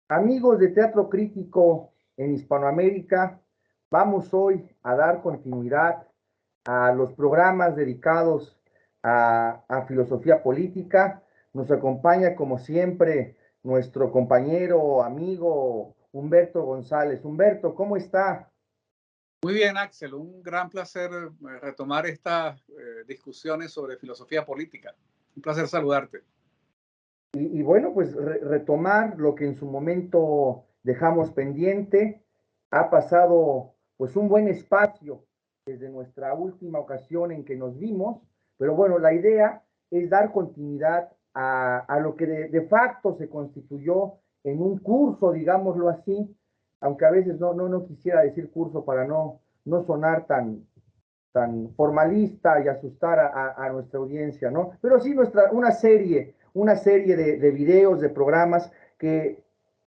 Amigos de Teatro Crítico en Hispanoamérica, vamos hoy a dar continuidad a los programas dedicados a filosofía política. Nos acompaña, como siempre, nuestro compañero, amigo Humberto González. Humberto, ¿cómo está? Muy bien, Axel, un gran placer retomar estas discusiones sobre filosofía política. Un placer saludarte. Y bueno, pues retomar lo que en su momento dejamos pendiente. Ha pasado pues un buen espacio desde nuestra última ocasión en que nos vimos, pero bueno, la idea es dar continuidad a lo que de facto se constituyó en un curso, digámoslo así, aunque a veces no quisiera decir curso para no sonar tan formalista y asustar a nuestra audiencia, ¿no? Pero sí una serie de videos, de programas que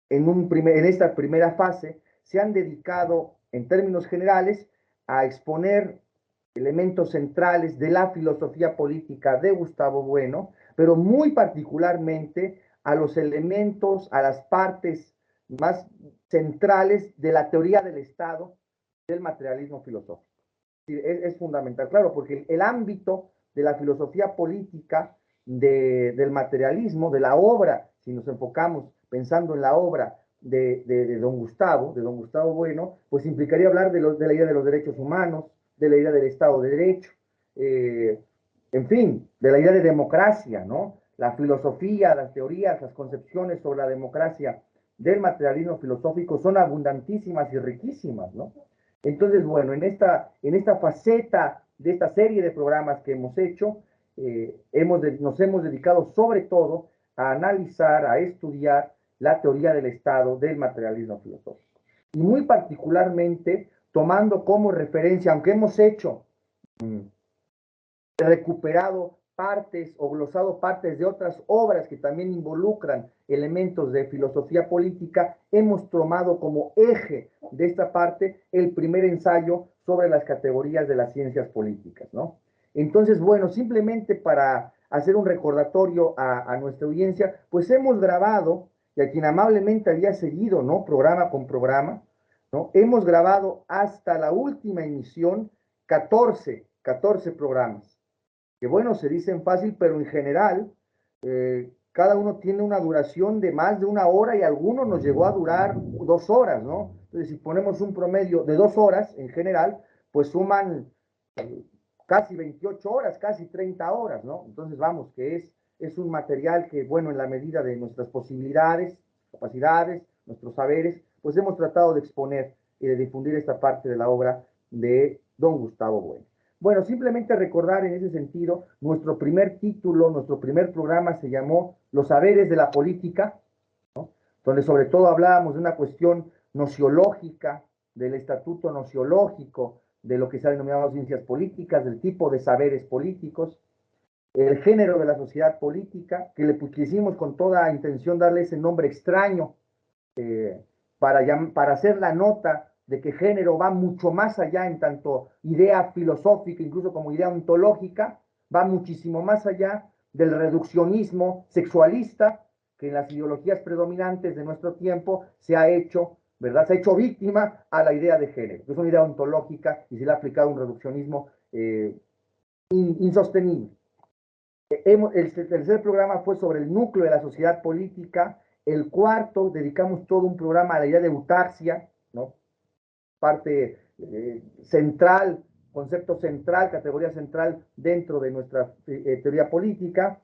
en esta primera fase se han dedicado en términos generales a exponer elementos centrales de la filosofía política de Gustavo Bueno, pero muy particularmente a los elementos, a las partes más centrales de la teoría del Estado del materialismo filosófico. Es fundamental, claro, porque el ámbito de la filosofía política, del materialismo, de la obra, si nos enfocamos pensando en la obra de don Gustavo Bueno, pues implicaría hablar de la idea de los derechos humanos, de la idea del Estado de Derecho, eh, en fin, de la idea de democracia, ¿no? La filosofía, las teorías, las concepciones sobre la democracia del materialismo filosófico son abundantísimas y riquísimas, ¿no? Entonces, bueno, en esta faceta de esta serie de programas que hemos hecho, nos hemos dedicado sobre todo a analizar, a estudiar la teoría del Estado del materialismo filosófico. Y muy particularmente tomando como referencia, aunque hemos hecho recuperado partes o glosado partes de otras obras que también involucran elementos de filosofía política, hemos tomado como eje de esta parte el primer ensayo sobre las categorías de las ciencias políticas, ¿no? Entonces, bueno, simplemente para hacer un recordatorio a nuestra audiencia, pues hemos grabado, y a quien amablemente había seguido, ¿no? Programa con programa, ¿no? Hemos grabado hasta la última emisión 14 programas que bueno, se dicen fácil, pero en general cada uno tiene una duración de más de una hora y algunos nos llegó a durar 2 horas, ¿no? Entonces, si ponemos un promedio de 2 horas en general, pues suman casi 28 horas, casi 30 horas, ¿no? Entonces, vamos, es un material que, bueno, en la medida de nuestras posibilidades, capacidades, nuestros saberes, pues hemos tratado de exponer y de difundir esta parte de la obra de don Gustavo Bueno. Bueno, simplemente recordar en ese sentido, nuestro primer título, nuestro primer programa se llamó Los saberes de la política, ¿no? Donde sobre todo hablábamos de una cuestión nociológica, del estatuto nociológico, de lo que se ha denominado ciencias políticas, del tipo de saberes políticos, el género de la sociedad política, que le quisimos con toda intención darle ese nombre extraño eh, para hacer la nota de que género va mucho más allá en tanto idea filosófica, incluso como idea ontológica, va muchísimo más allá del reduccionismo sexualista que en las ideologías predominantes de nuestro tiempo se ha hecho, ¿verdad? Se ha hecho víctima a la idea de género, que es una idea ontológica y se le ha aplicado un reduccionismo insostenible. El tercer programa fue sobre el núcleo de la sociedad política. El cuarto, dedicamos todo un programa a la idea de eutarxia, ¿no? Parte central, concepto central, categoría central dentro de nuestra teoría política.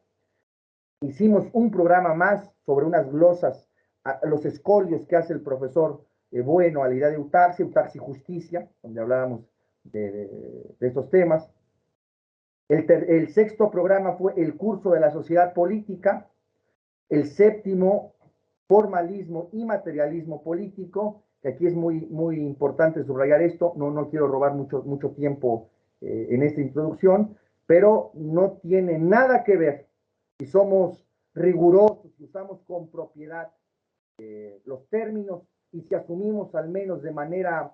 Hicimos un programa más sobre unas glosas, a los escolios que hace el profesor Bueno a la idea de eutarxia, eutarxia y justicia, donde hablábamos de estos temas. El sexto programa fue el curso de la sociedad política. El séptimo, formalismo y materialismo político, que aquí es muy importante subrayar esto, no quiero robar mucho tiempo en esta introducción, pero no tiene nada que ver si somos rigurosos, si usamos con propiedad los términos y si asumimos al menos de manera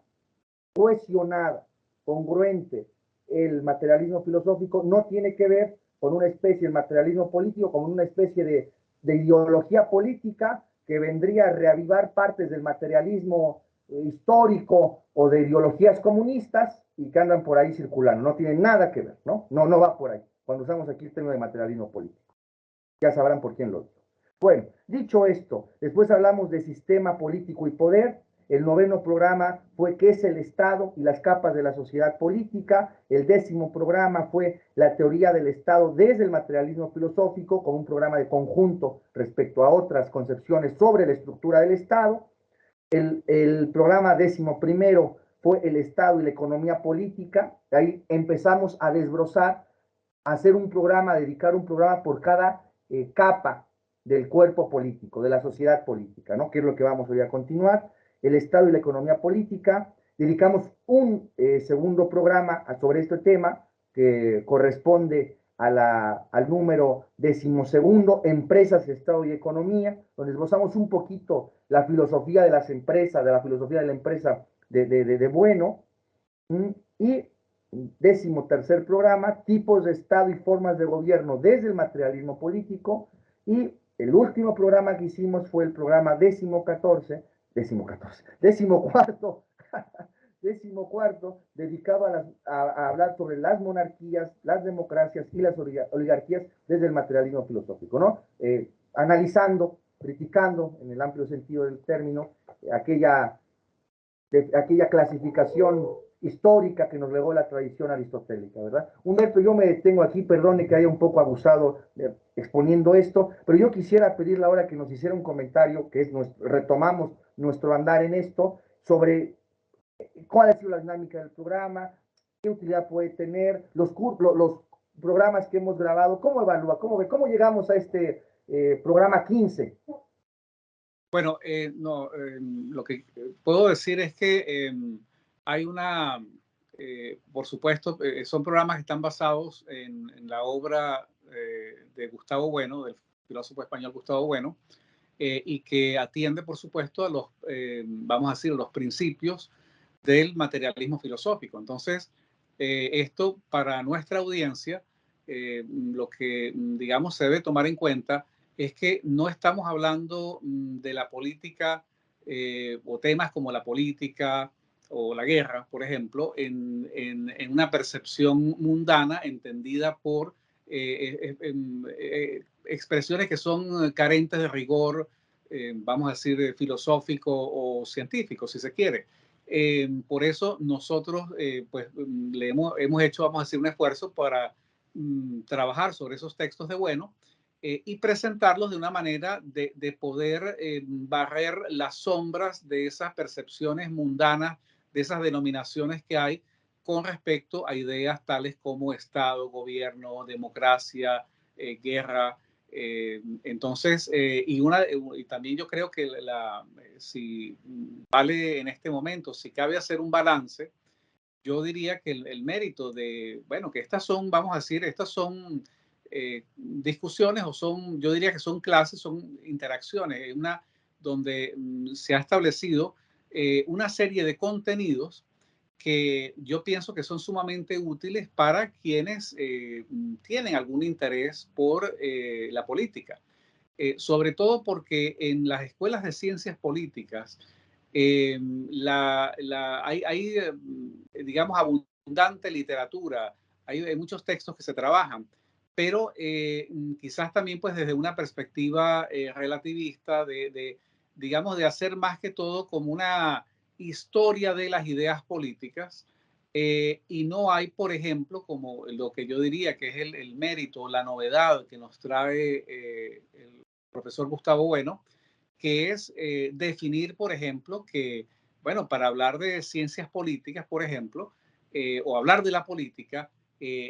cohesionada, congruente, el materialismo filosófico no tiene que ver con una especie, el materialismo político, con una especie de ideología política que vendría a reavivar partes del materialismo histórico o de ideologías comunistas y que andan por ahí circulando. No tienen nada que ver, ¿no? No va por ahí. Cuando usamos aquí el término de materialismo político. Ya sabrán por quién lo digo. Bueno, dicho esto, después hablamos de sistema político y poder. El noveno programa fue qué es el Estado y las capas de la sociedad política. El décimo programa fue la teoría del Estado desde el materialismo filosófico, como un programa de conjunto respecto a otras concepciones sobre la estructura del Estado. El programa décimo primero fue el Estado y la economía política. Ahí empezamos a desbrozar, a hacer un programa, a dedicar un programa por cada capa del cuerpo político, de la sociedad política, ¿no? Que es lo que vamos hoy a continuar. El Estado y la economía política. Dedicamos un segundo programa sobre este tema que corresponde al número decimosegundo, Empresas, Estado y Economía, donde esbozamos un poquito la filosofía de las empresas, de la filosofía de la empresa de Bueno. Y décimo tercer programa, tipos de Estado y formas de gobierno desde el materialismo político. Y el último programa que hicimos fue el programa décimo cuarto, décimo cuarto, dedicado a hablar sobre las monarquías, las democracias y las oligarquías desde el materialismo filosófico, ¿no? Analizando, criticando, en el amplio sentido del término, aquella clasificación histórica que nos legó la tradición aristotélica, ¿verdad? Humberto, yo me detengo aquí, perdone que haya un poco abusado exponiendo esto, pero yo quisiera pedirle ahora que nos hiciera un comentario, que es retomamos nuestro andar en esto, sobre cuál ha sido la dinámica del programa, qué utilidad puede tener, los programas que hemos grabado, cómo evalúa, cómo llegamos a este programa 15. Bueno, no, lo que puedo decir es que hay una, por supuesto, son programas que están basados en la obra de Gustavo Bueno, del filósofo español Gustavo Bueno, y que atiende, por supuesto, a los, vamos a decir, los principios del materialismo filosófico. Entonces, esto para nuestra audiencia, lo que, digamos, se debe tomar en cuenta es que no estamos hablando de la política o temas como la política o la guerra, por ejemplo, en una percepción mundana entendida por expresiones que son carentes de rigor, vamos a decir, filosófico o científico, si se quiere. Por eso nosotros pues, hemos hecho, vamos a decir, un esfuerzo para trabajar sobre esos textos de Bueno y presentarlos de una manera de poder barrer las sombras de esas percepciones mundanas, de esas denominaciones que hay con respecto a ideas tales como Estado, gobierno, democracia, guerra. Entonces, y también yo creo que si vale en este momento, si cabe hacer un balance, yo diría que el mérito de, bueno, que estas son, vamos a decir, estas son discusiones o son, yo diría que son clases, son interacciones, una donde se ha establecido una serie de contenidos que yo pienso que son sumamente útiles para quienes tienen algún interés por la política. Sobre todo porque en las escuelas de ciencias políticas hay, digamos, abundante literatura, hay muchos textos que se trabajan, pero quizás también pues desde una perspectiva relativista digamos, de hacer más que todo como una historia de las ideas políticas y no hay, por ejemplo, como lo que yo diría que es el mérito, la novedad que nos trae el profesor Gustavo Bueno, que es definir, por ejemplo, que, bueno, para hablar de ciencias políticas, por ejemplo, o hablar de la política,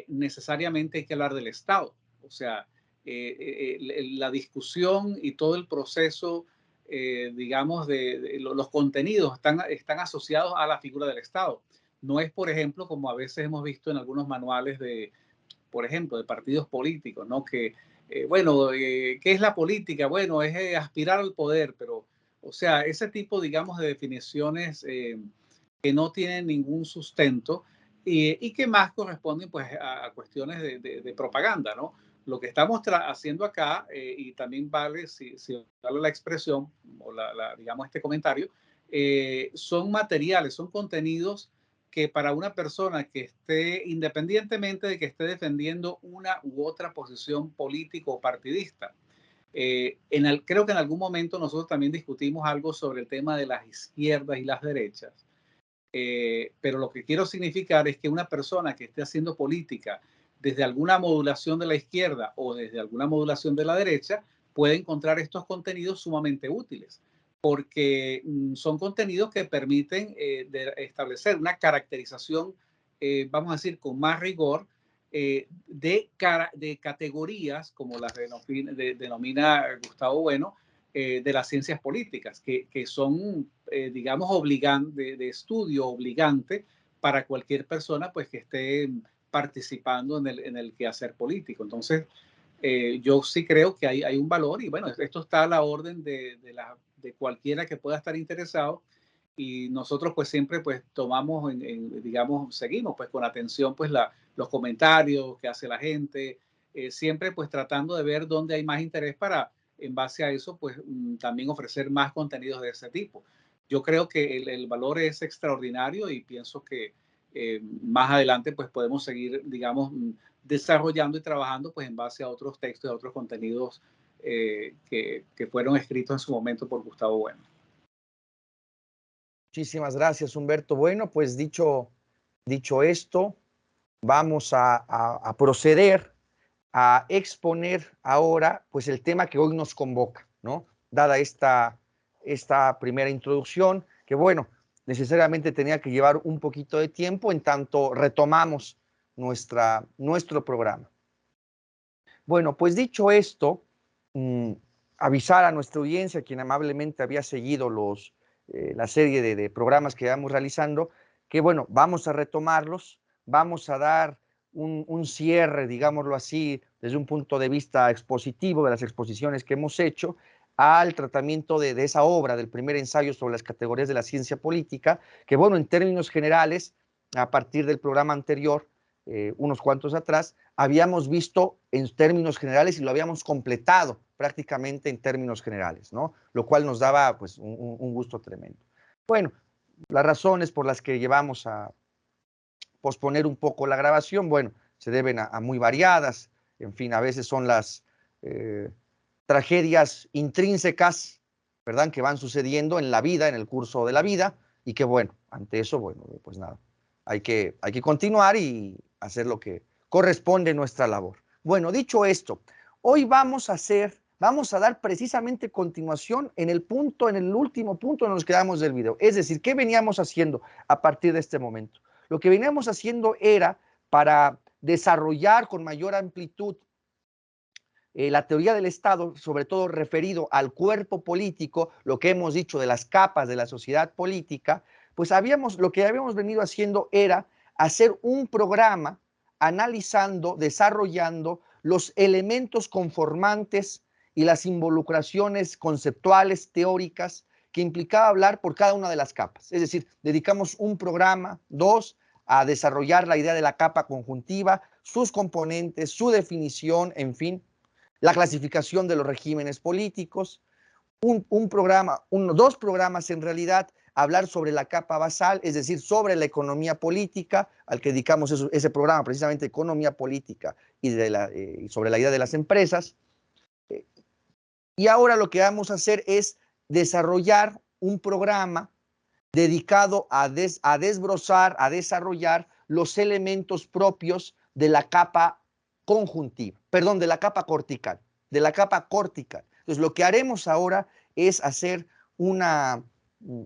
necesariamente hay que hablar del Estado. O sea, la discusión y todo el proceso, digamos, de los contenidos están asociados a la figura del Estado. No es, por ejemplo, como a veces hemos visto en algunos manuales de, por ejemplo, de partidos políticos, ¿no? Que, bueno, ¿qué es la política? Bueno, es aspirar al poder, pero, o sea, ese tipo, digamos, de definiciones que no tienen ningún sustento y que más corresponden, pues, a cuestiones de propaganda, ¿no? Lo que estamos haciendo acá, y también vale, si vale la expresión o digamos este comentario, son materiales, son contenidos que para una persona que esté, independientemente de que esté defendiendo una u otra posición político o partidista, creo que en algún momento nosotros también discutimos algo sobre el tema de las izquierdas y las derechas, pero lo que quiero significar es que una persona que esté haciendo política desde alguna modulación de la izquierda o desde alguna modulación de la derecha puede encontrar estos contenidos sumamente útiles, porque son contenidos que permiten establecer una caracterización, vamos a decir, con más rigor, de categorías, como las denomina Gustavo Bueno, de las ciencias políticas, que son, digamos, de estudio obligante para cualquier persona pues, que esté participando en el quehacer político. Entonces, yo sí creo que hay un valor y bueno, esto está a la orden de cualquiera que pueda estar interesado, y nosotros pues siempre pues tomamos, digamos, seguimos pues con atención pues los comentarios que hace la gente, siempre pues tratando de ver dónde hay más interés para, en base a eso, pues también ofrecer más contenidos de ese tipo. Yo creo que el valor es extraordinario y pienso que más adelante pues podemos seguir, digamos, desarrollando y trabajando pues en base a otros textos, a otros contenidos que fueron escritos en su momento por Gustavo Bueno. Muchísimas gracias, Humberto. Bueno, pues dicho esto, vamos a proceder a exponer ahora pues el tema que hoy nos convoca, ¿no? Dada esta primera introducción, que bueno, necesariamente tenía que llevar un poquito de tiempo en tanto retomamos nuestro programa. Bueno, pues dicho esto, avisar a nuestra audiencia, quien amablemente había seguido la serie de programas que vamos realizando, que bueno, vamos a retomarlos, vamos a dar un cierre, digámoslo así, desde un punto de vista expositivo de las exposiciones que hemos hecho al tratamiento de esa obra, del primer ensayo sobre las categorías de la ciencia política, que bueno, en términos generales, a partir del programa anterior, unos cuantos atrás, habíamos visto en términos generales y lo habíamos completado prácticamente en términos generales, ¿no? Lo cual nos daba pues un gusto tremendo. Bueno, las razones por las que llevamos a posponer un poco la grabación, bueno, se deben a muy variadas, en fin, a veces son las tragedias intrínsecas, ¿verdad?, que van sucediendo en la vida, en el curso de la vida, y que bueno, ante eso, bueno, pues nada, hay que continuar y hacer lo que corresponde nuestra labor. Bueno, dicho esto, hoy vamos a dar precisamente continuación en el último punto en el que quedamos del video. Es decir, ¿qué veníamos haciendo a partir de este momento? Lo que veníamos haciendo era, para desarrollar con mayor amplitud la teoría del Estado, sobre todo referido al cuerpo político, lo que hemos dicho de las capas de la sociedad política, pues lo que habíamos venido haciendo era hacer un programa analizando, desarrollando los elementos conformantes y las involucraciones conceptuales, teóricas, que implicaba hablar por cada una de las capas. Es decir, dedicamos un programa, dos, a desarrollar la idea de la capa conjuntiva, sus componentes, su definición, en fin, la clasificación de los regímenes políticos, dos programas en realidad, hablar sobre la capa basal, es decir, sobre la economía política, al que dedicamos ese programa, precisamente economía política y sobre la idea de las empresas. Y ahora lo que vamos a hacer es desarrollar un programa dedicado a desbrozar, a desarrollar los elementos propios de la capa conjuntiva, perdón, de la capa cortical, Entonces, lo que haremos ahora es hacer una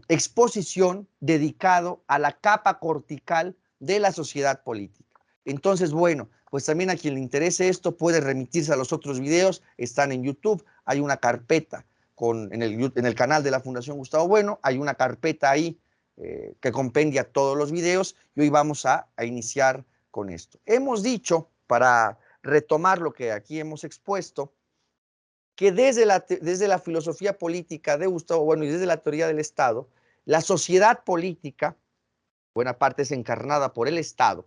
exposición dedicado a la capa cortical de la sociedad política. Entonces, bueno, pues también a quien le interese esto puede remitirse a los otros videos, están en YouTube, hay una carpeta en el canal de la Fundación Gustavo Bueno, hay una carpeta ahí que compendia todos los videos, y hoy vamos a iniciar con esto. Hemos dicho, para retomar lo que aquí hemos expuesto, que desde la filosofía política de Gustavo Bueno y desde la teoría del Estado, la sociedad política, buena parte es encarnada por el Estado,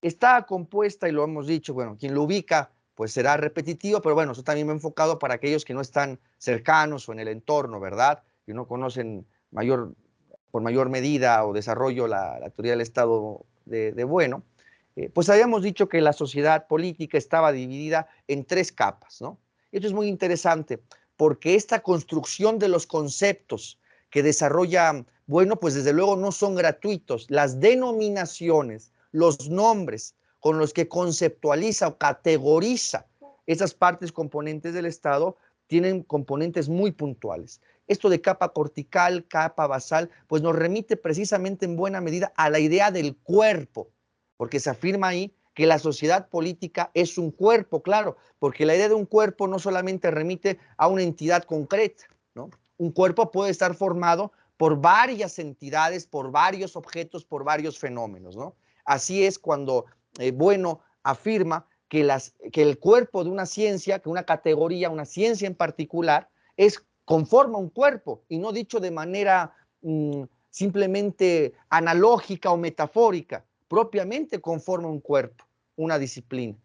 está compuesta, y lo hemos dicho, bueno, quien lo ubica pues será repetitivo, pero bueno, eso también me he enfocado para aquellos que no están cercanos o en el entorno, ¿verdad? Que no conocen por mayor medida o desarrollo la teoría del estado de bueno. Pues habíamos dicho que la sociedad política estaba dividida en 3 capas, ¿no? Esto es muy interesante porque esta construcción de los conceptos que desarrolla, bueno, pues desde luego no son gratuitos. Las denominaciones, los nombres con los que conceptualiza o categoriza esas partes componentes del Estado tienen componentes muy puntuales. Esto de capa cortical, capa basal, pues nos remite precisamente en buena medida a la idea del cuerpo, porque se afirma ahí que la sociedad política es un cuerpo, claro, porque la idea de un cuerpo no solamente remite a una entidad concreta, ¿no? Un cuerpo puede estar formado por varias entidades, por varios objetos, por varios fenómenos, ¿no? Así es cuando, bueno, afirma que el cuerpo de una ciencia, que una categoría, una ciencia en particular, conforma un cuerpo, y no dicho de manera simplemente analógica o metafórica, propiamente conforma un cuerpo, una disciplina,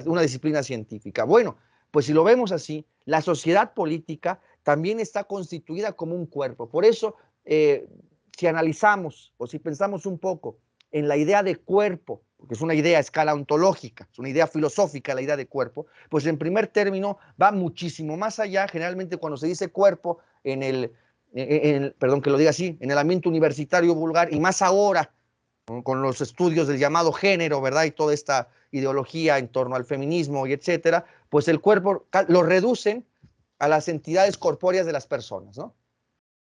una disciplina científica. Bueno, pues si lo vemos así, la sociedad política también está constituida como un cuerpo. Por eso, si analizamos o si pensamos un poco en la idea de cuerpo, porque es una idea a escala ontológica, es una idea filosófica la idea de cuerpo, pues en primer término va muchísimo más allá. Generalmente cuando se dice cuerpo perdón que lo diga así, en el ambiente universitario vulgar, y más ahora con los estudios del llamado género, ¿verdad? Y toda esta ideología en torno al feminismo y etcétera, pues el cuerpo lo reducen a las entidades corpóreas de las personas, ¿no?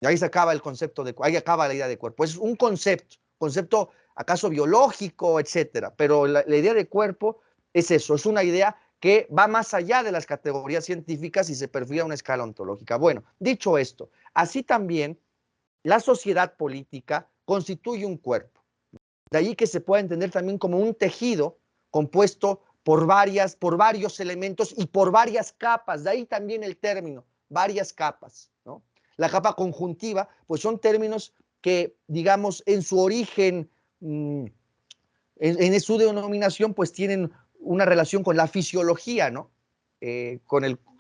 Y ahí se acaba el concepto ahí acaba la idea de cuerpo. Es un concepto acaso biológico, etcétera, pero la idea de cuerpo es eso, es una idea que va más allá de las categorías científicas y se perfila a una escala ontológica. Bueno, dicho esto, así también la sociedad política constituye un cuerpo. De ahí que se pueda entender también como un tejido compuesto por varios elementos y por varias capas. De ahí también el término, varias capas, ¿no? La capa conjuntiva, pues son términos que, digamos, en su origen, en su denominación, pues tienen una relación con la fisiología, ¿no?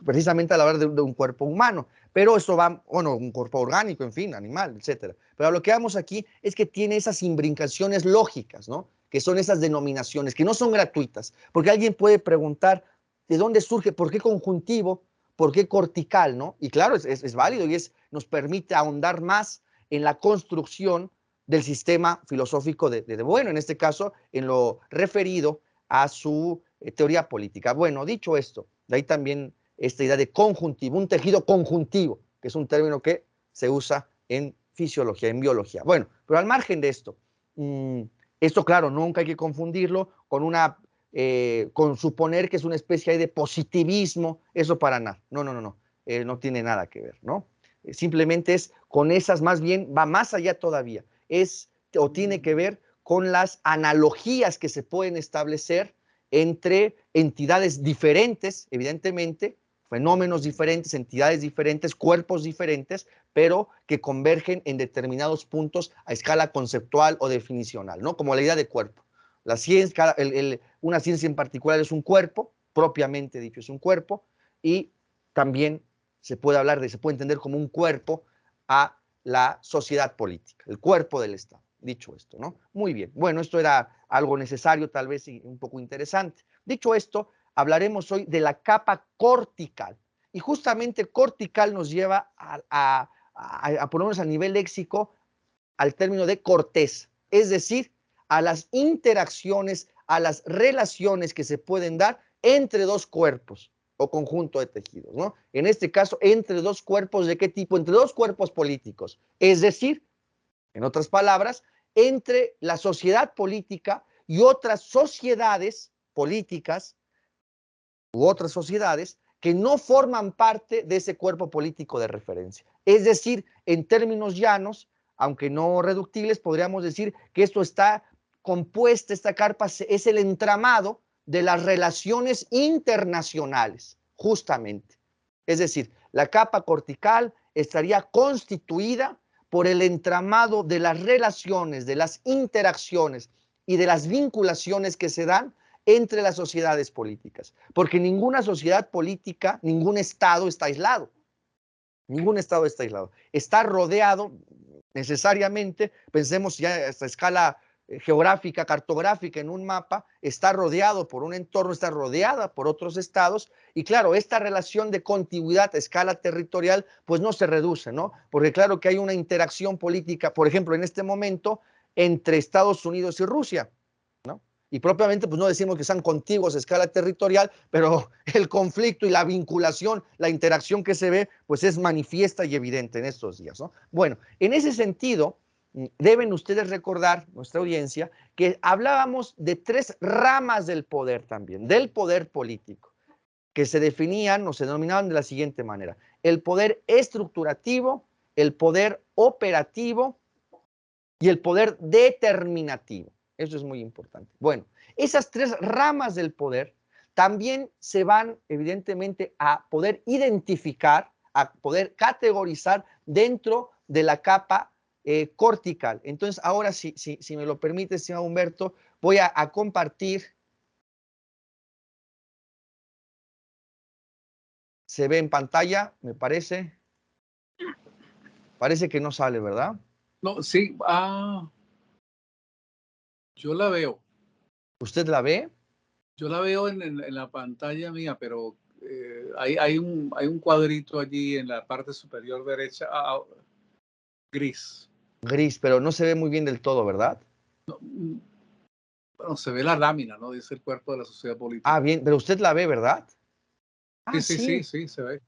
Precisamente al hablar de un cuerpo humano. Pero esto va, bueno, un cuerpo orgánico, en fin, animal, etcétera. Pero lo que vemos aquí es que tiene esas imbricaciones lógicas, ¿no? Que son esas denominaciones, que no son gratuitas. Porque alguien puede preguntar, ¿de dónde surge? ¿Por qué conjuntivo? ¿Por qué cortical? ¿No? Y claro, es válido y nos permite ahondar más en la construcción del sistema filosófico bueno, en este caso, en lo referido a su teoría política. Bueno, dicho esto, de ahí también esta idea de conjuntivo, un tejido conjuntivo, que es un término que se usa en fisiología, en biología. Bueno, pero al margen de esto, esto claro, nunca hay que confundirlo con suponer que es una especie de positivismo, eso para nada. No, no tiene nada que ver, ¿no? Simplemente es con esas, más bien va más allá todavía, o tiene que ver con las analogías que se pueden establecer entre entidades diferentes, evidentemente, fenómenos diferentes, entidades diferentes, cuerpos diferentes, pero que convergen en determinados puntos a escala conceptual o definicional, ¿no? Como la idea de cuerpo. La ciencia, una ciencia en particular es un cuerpo, propiamente dicho es un cuerpo, y también se puede entender como un cuerpo a la sociedad política, el cuerpo del Estado. Dicho esto, ¿no? Muy bien. Bueno, esto era algo necesario, tal vez y un poco interesante. Dicho esto, hablaremos hoy de la capa cortical. Y justamente cortical nos lleva a ponernos a nivel léxico al término de corteza, es decir, a las interacciones, a las relaciones que se pueden dar entre dos cuerpos o conjunto de tejidos, ¿no? En este caso, entre dos cuerpos, ¿de qué tipo? Entre dos cuerpos políticos, es decir, en otras palabras, entre la sociedad política y otras sociedades políticas u otras sociedades que no forman parte de ese cuerpo político de referencia. Es decir, en términos llanos, aunque no reductibles, podríamos decir que esto está compuesta, esta carpa es el entramado de las relaciones internacionales, justamente. Es decir, la capa cortical estaría constituida por el entramado de las relaciones, de las interacciones y de las vinculaciones que se dan entre las sociedades políticas, porque ninguna sociedad política, ningún Estado está aislado. Ningún Estado está aislado. Está rodeado necesariamente, pensemos ya a esta escala geográfica, cartográfica en un mapa, está rodeado por un entorno, está rodeada por otros estados y claro, esta relación de contigüidad a escala territorial pues no se reduce, ¿no? Porque claro que hay una interacción política, por ejemplo, en este momento entre Estados Unidos y Rusia, ¿no? Y propiamente pues no decimos que sean contiguos a escala territorial, pero el conflicto y la vinculación, la interacción que se ve pues es manifiesta y evidente en estos días, ¿no? Bueno, en ese sentido deben ustedes recordar, nuestra audiencia, que hablábamos de 3 ramas del poder también, del poder político, que se definían o se denominaban de la siguiente manera: el poder estructurativo, el poder operativo y el poder determinativo. Eso es muy importante. Bueno, esas 3 ramas del poder también se van evidentemente a poder identificar, a poder categorizar dentro de la capa cortical. Entonces, ahora si me lo permite, señor Humberto, voy a compartir. Se ve en pantalla, me parece. Parece que no sale, ¿verdad? No, sí, yo la veo. ¿Usted la ve? Yo la veo en la pantalla mía, pero hay un cuadrito allí en la parte superior derecha, gris. Gris, pero no se ve muy bien del todo, ¿verdad? No, bueno, se ve la lámina, ¿no? Dice el cuerpo de la sociedad política. Ah, bien, pero usted la ve, ¿verdad? Ah, Sí, sí. se ve.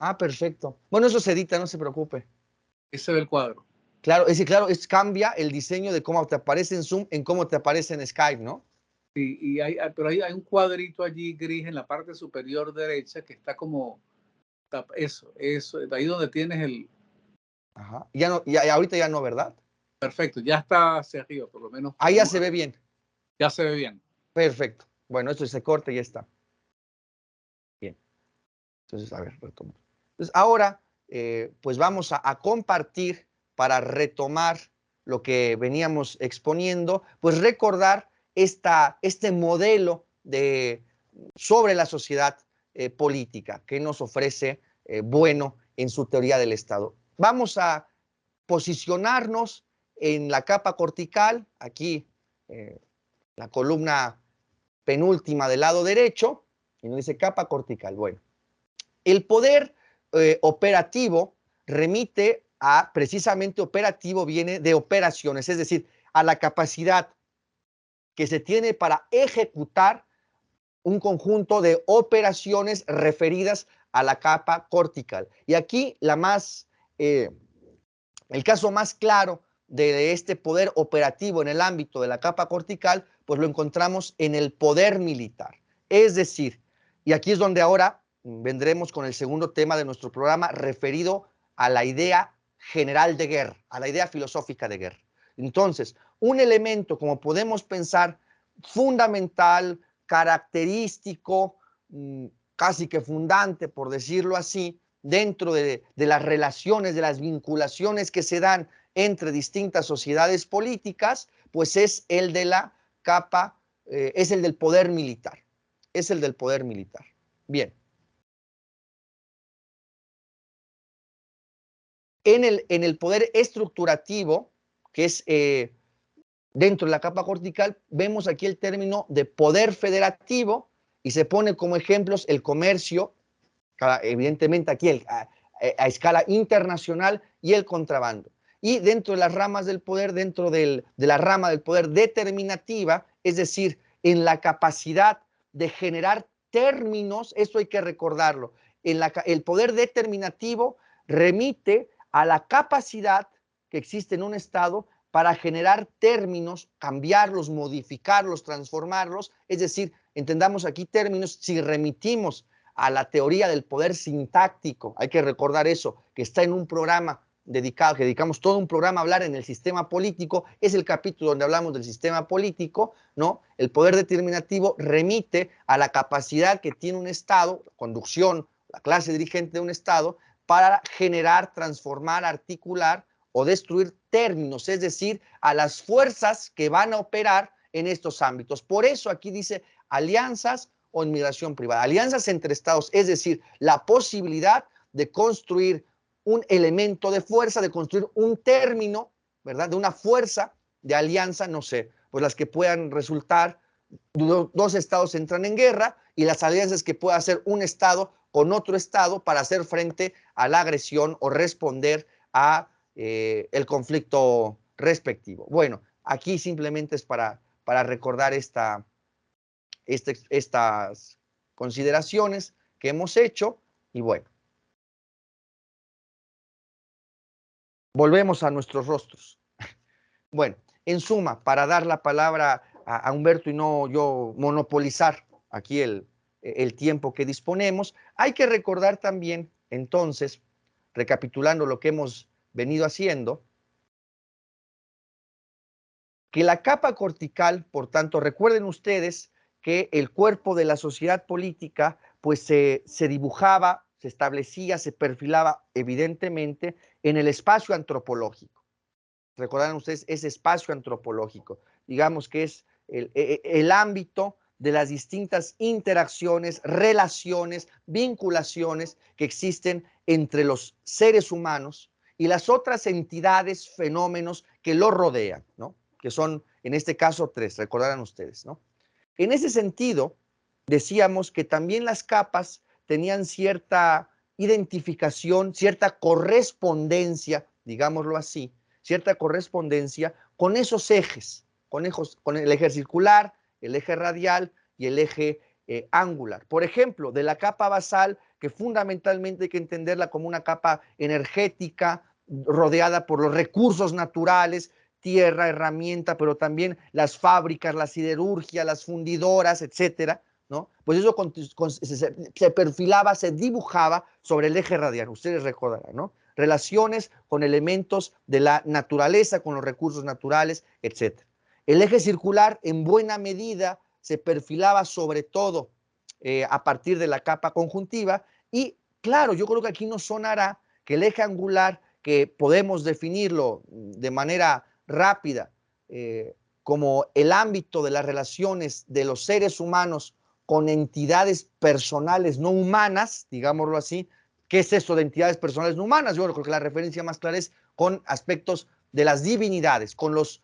Ah, perfecto. Bueno, eso se edita, no se preocupe. Ahí se ve el cuadro. Claro, es decir, claro, cambia el diseño de cómo te aparece en Zoom en cómo te aparece en Skype, ¿no? Sí, pero hay un cuadrito allí gris en la parte superior derecha que está como, eso, ahí donde tienes el, Ajá. Ya no, ya ahorita ya no, ¿verdad? perfecto, ya está hacia arriba, por lo menos. Ahí ya se ve bien. Ya se ve bien. Perfecto. Bueno, esto se corta y ya está. Bien. Entonces, a ver, retomo. Entonces, ahora, pues vamos a compartir para retomar lo que veníamos exponiendo, pues recordar este modelo sobre la sociedad política que nos ofrece Bueno en su teoría del Estado. Vamos a posicionarnos en la capa cortical, aquí la columna penúltima del lado derecho, y nos dice capa cortical. Bueno, el poder operativo remite a, precisamente operativo viene de operaciones, es decir, a la capacidad que se tiene para ejecutar un conjunto de operaciones referidas a la capa cortical. Y aquí el caso más claro de este poder operativo en el ámbito de la capa cortical, pues lo encontramos en el poder militar. Es decir, y aquí es donde ahora vendremos con el segundo tema de nuestro programa referido a la idea general de guerra, a la idea filosófica de guerra. Entonces, un elemento, como podemos pensar, fundamental, característico, casi que fundante, por decirlo así, dentro de las relaciones, de las vinculaciones que se dan entre distintas sociedades políticas, pues es el de la capa, es el del poder militar. Es el del poder militar. Bien. En el poder estructurativo, que es dentro de la capa cortical, vemos aquí el término de poder federativo y se pone como ejemplos el comercio, evidentemente aquí a escala internacional, y el contrabando. Y dentro de las ramas del poder, dentro de la rama del poder determinativa, es decir, en la capacidad de generar términos, esto hay que recordarlo, el poder determinativo remite a la capacidad que existe en un Estado para generar términos, cambiarlos, modificarlos, transformarlos, es decir, entendamos aquí términos, si remitimos a la teoría del poder sintáctico, hay que recordar eso, que está en un programa dedicado, que dedicamos todo un programa a hablar en el sistema político, es el capítulo donde hablamos del sistema político, ¿no? El poder determinativo remite a la capacidad que tiene un Estado, la conducción, la clase dirigente de un Estado, para generar, transformar, articular o destruir términos, es decir, a las fuerzas que van a operar en estos ámbitos. Por eso aquí dice alianzas o inmigración privada. Alianzas entre estados, es decir, la posibilidad de construir un elemento de fuerza, de construir un término, ¿verdad? De una fuerza de alianza, no sé, pues las que puedan resultar, dos estados entran en guerra y las alianzas que pueda hacer un estado con otro estado para hacer frente a la agresión o responder a el conflicto respectivo. Bueno, aquí simplemente es para recordar estas consideraciones que hemos hecho y bueno, volvemos a nuestros rostros. Bueno, en suma, para dar la palabra a Humberto y no yo monopolizar aquí el tiempo que disponemos, hay que recordar también, entonces, recapitulando lo que hemos venido haciendo, que la capa cortical, por tanto, recuerden ustedes que el cuerpo de la sociedad política pues se dibujaba, se establecía, se perfilaba evidentemente en el espacio antropológico. Recordarán ustedes ese espacio antropológico, digamos que es el ámbito de las distintas interacciones, relaciones, vinculaciones que existen entre los seres humanos y las otras entidades, fenómenos que los rodean, ¿no? Que son, en este caso, tres, recordarán ustedes, ¿no? En ese sentido, decíamos que también las capas tenían cierta identificación, cierta correspondencia, digámoslo así, cierta correspondencia con esos ejes, con el eje circular, el eje radial y el eje angular. Por ejemplo, de la capa basal, que fundamentalmente hay que entenderla como una capa energética rodeada por los recursos naturales, tierra, herramienta, pero también las fábricas, la siderurgia, las fundidoras, etcétera, ¿no? Pues eso se perfilaba, se dibujaba sobre el eje radial, ustedes recordarán, ¿no? Relaciones con elementos de la naturaleza, con los recursos naturales, etcétera. El eje circular, en buena medida, se perfilaba sobre todo a partir de la capa conjuntiva y, claro, yo creo que aquí nos sonará que el eje angular, que podemos definirlo de manera rápida como el ámbito de las relaciones de los seres humanos con entidades personales no humanas, digámoslo así. ¿Qué es eso de entidades personales no humanas? Yo creo que la referencia más clara es con aspectos de las divinidades, con los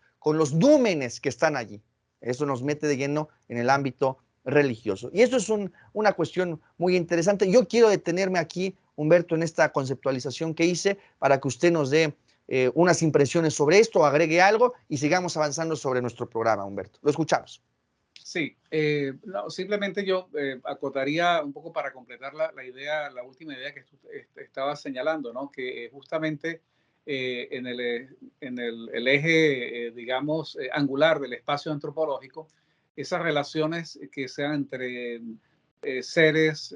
númenes que están allí. Eso nos mete de lleno en el ámbito religioso. Y eso es una cuestión muy interesante. Yo quiero detenerme aquí, Humberto, en esta conceptualización que hice para que usted nos dé unas impresiones sobre esto, agregue algo y sigamos avanzando sobre nuestro programa, Humberto. Lo escuchamos. Sí, no, simplemente yo acotaría un poco para completar la idea, la última idea que tú estabas señalando, ¿no? Que justamente en el eje, digamos, angular del espacio antropológico, esas relaciones que sean entre seres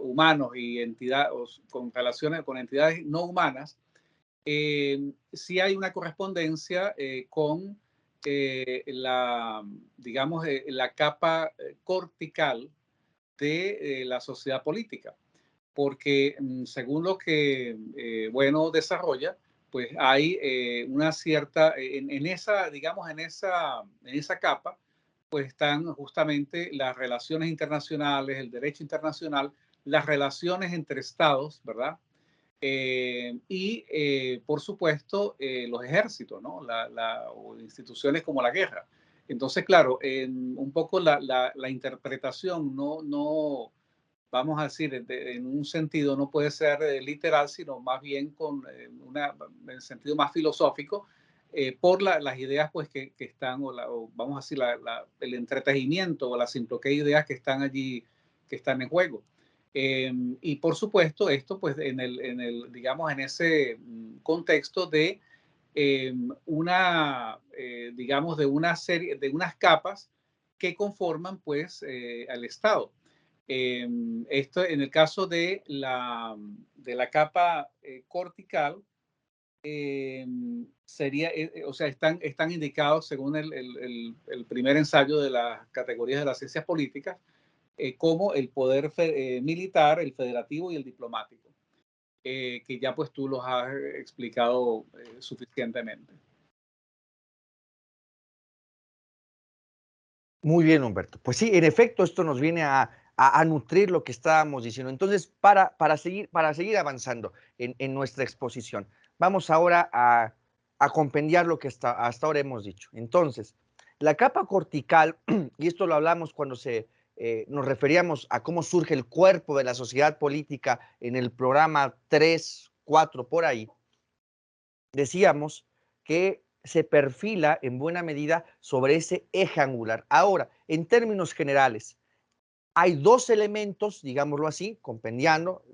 humanos y entidades, con relaciones con entidades no humanas, sí hay una correspondencia con digamos, la capa cortical de la sociedad política, porque según lo que, bueno, desarrolla, pues hay una cierta, en esa, digamos, en esa capa, pues están justamente las relaciones internacionales, el derecho internacional, las relaciones entre estados, ¿verdad? Por supuesto, los ejércitos, ¿no? O instituciones como la guerra. Entonces, claro, un poco la interpretación no, vamos a decir, en un sentido no puede ser literal, sino más bien con en el sentido más filosófico, por las ideas pues, que están, o vamos a decir, el entretejimiento o la simploquía de ideas que están allí, que están en juego. Y por supuesto, esto pues digamos, en ese contexto de digamos, de una serie, de unas capas que conforman pues al Estado. Esto en el caso de la capa cortical, sería, o sea, están indicados según el primer ensayo de las categorías de las ciencias políticas, como el poder militar, el federativo y el diplomático, que ya pues tú los has explicado suficientemente. Muy bien, Humberto. Pues sí, en efecto, esto nos viene a nutrir lo que estábamos diciendo. Entonces, para seguir avanzando en nuestra exposición, vamos ahora a compendiar lo que hasta ahora hemos dicho. Entonces, la capa cortical, y esto lo hablamos cuando nos referíamos a cómo surge el cuerpo de la sociedad política en el programa 3, 4, por ahí, decíamos que se perfila en buena medida sobre ese eje angular. Ahora, en términos generales, hay dos elementos, digámoslo así, compendiando,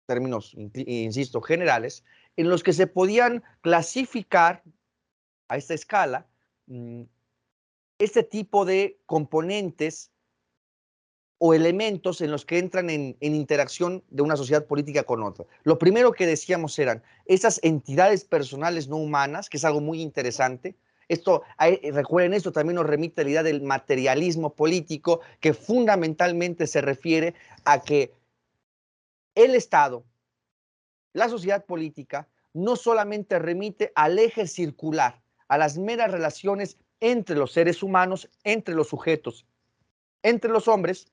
términos, insisto, generales, en los que se podían clasificar a esta escala este tipo de componentes o elementos en los que entran en interacción de una sociedad política con otra. Lo primero que decíamos eran esas entidades personales no humanas, que es algo muy interesante. Recuerden, esto también nos remite a la idea del materialismo político, que fundamentalmente se refiere a que el Estado, la sociedad política, no solamente remite al eje circular, a las meras relaciones entre los seres humanos, entre los sujetos, entre los hombres,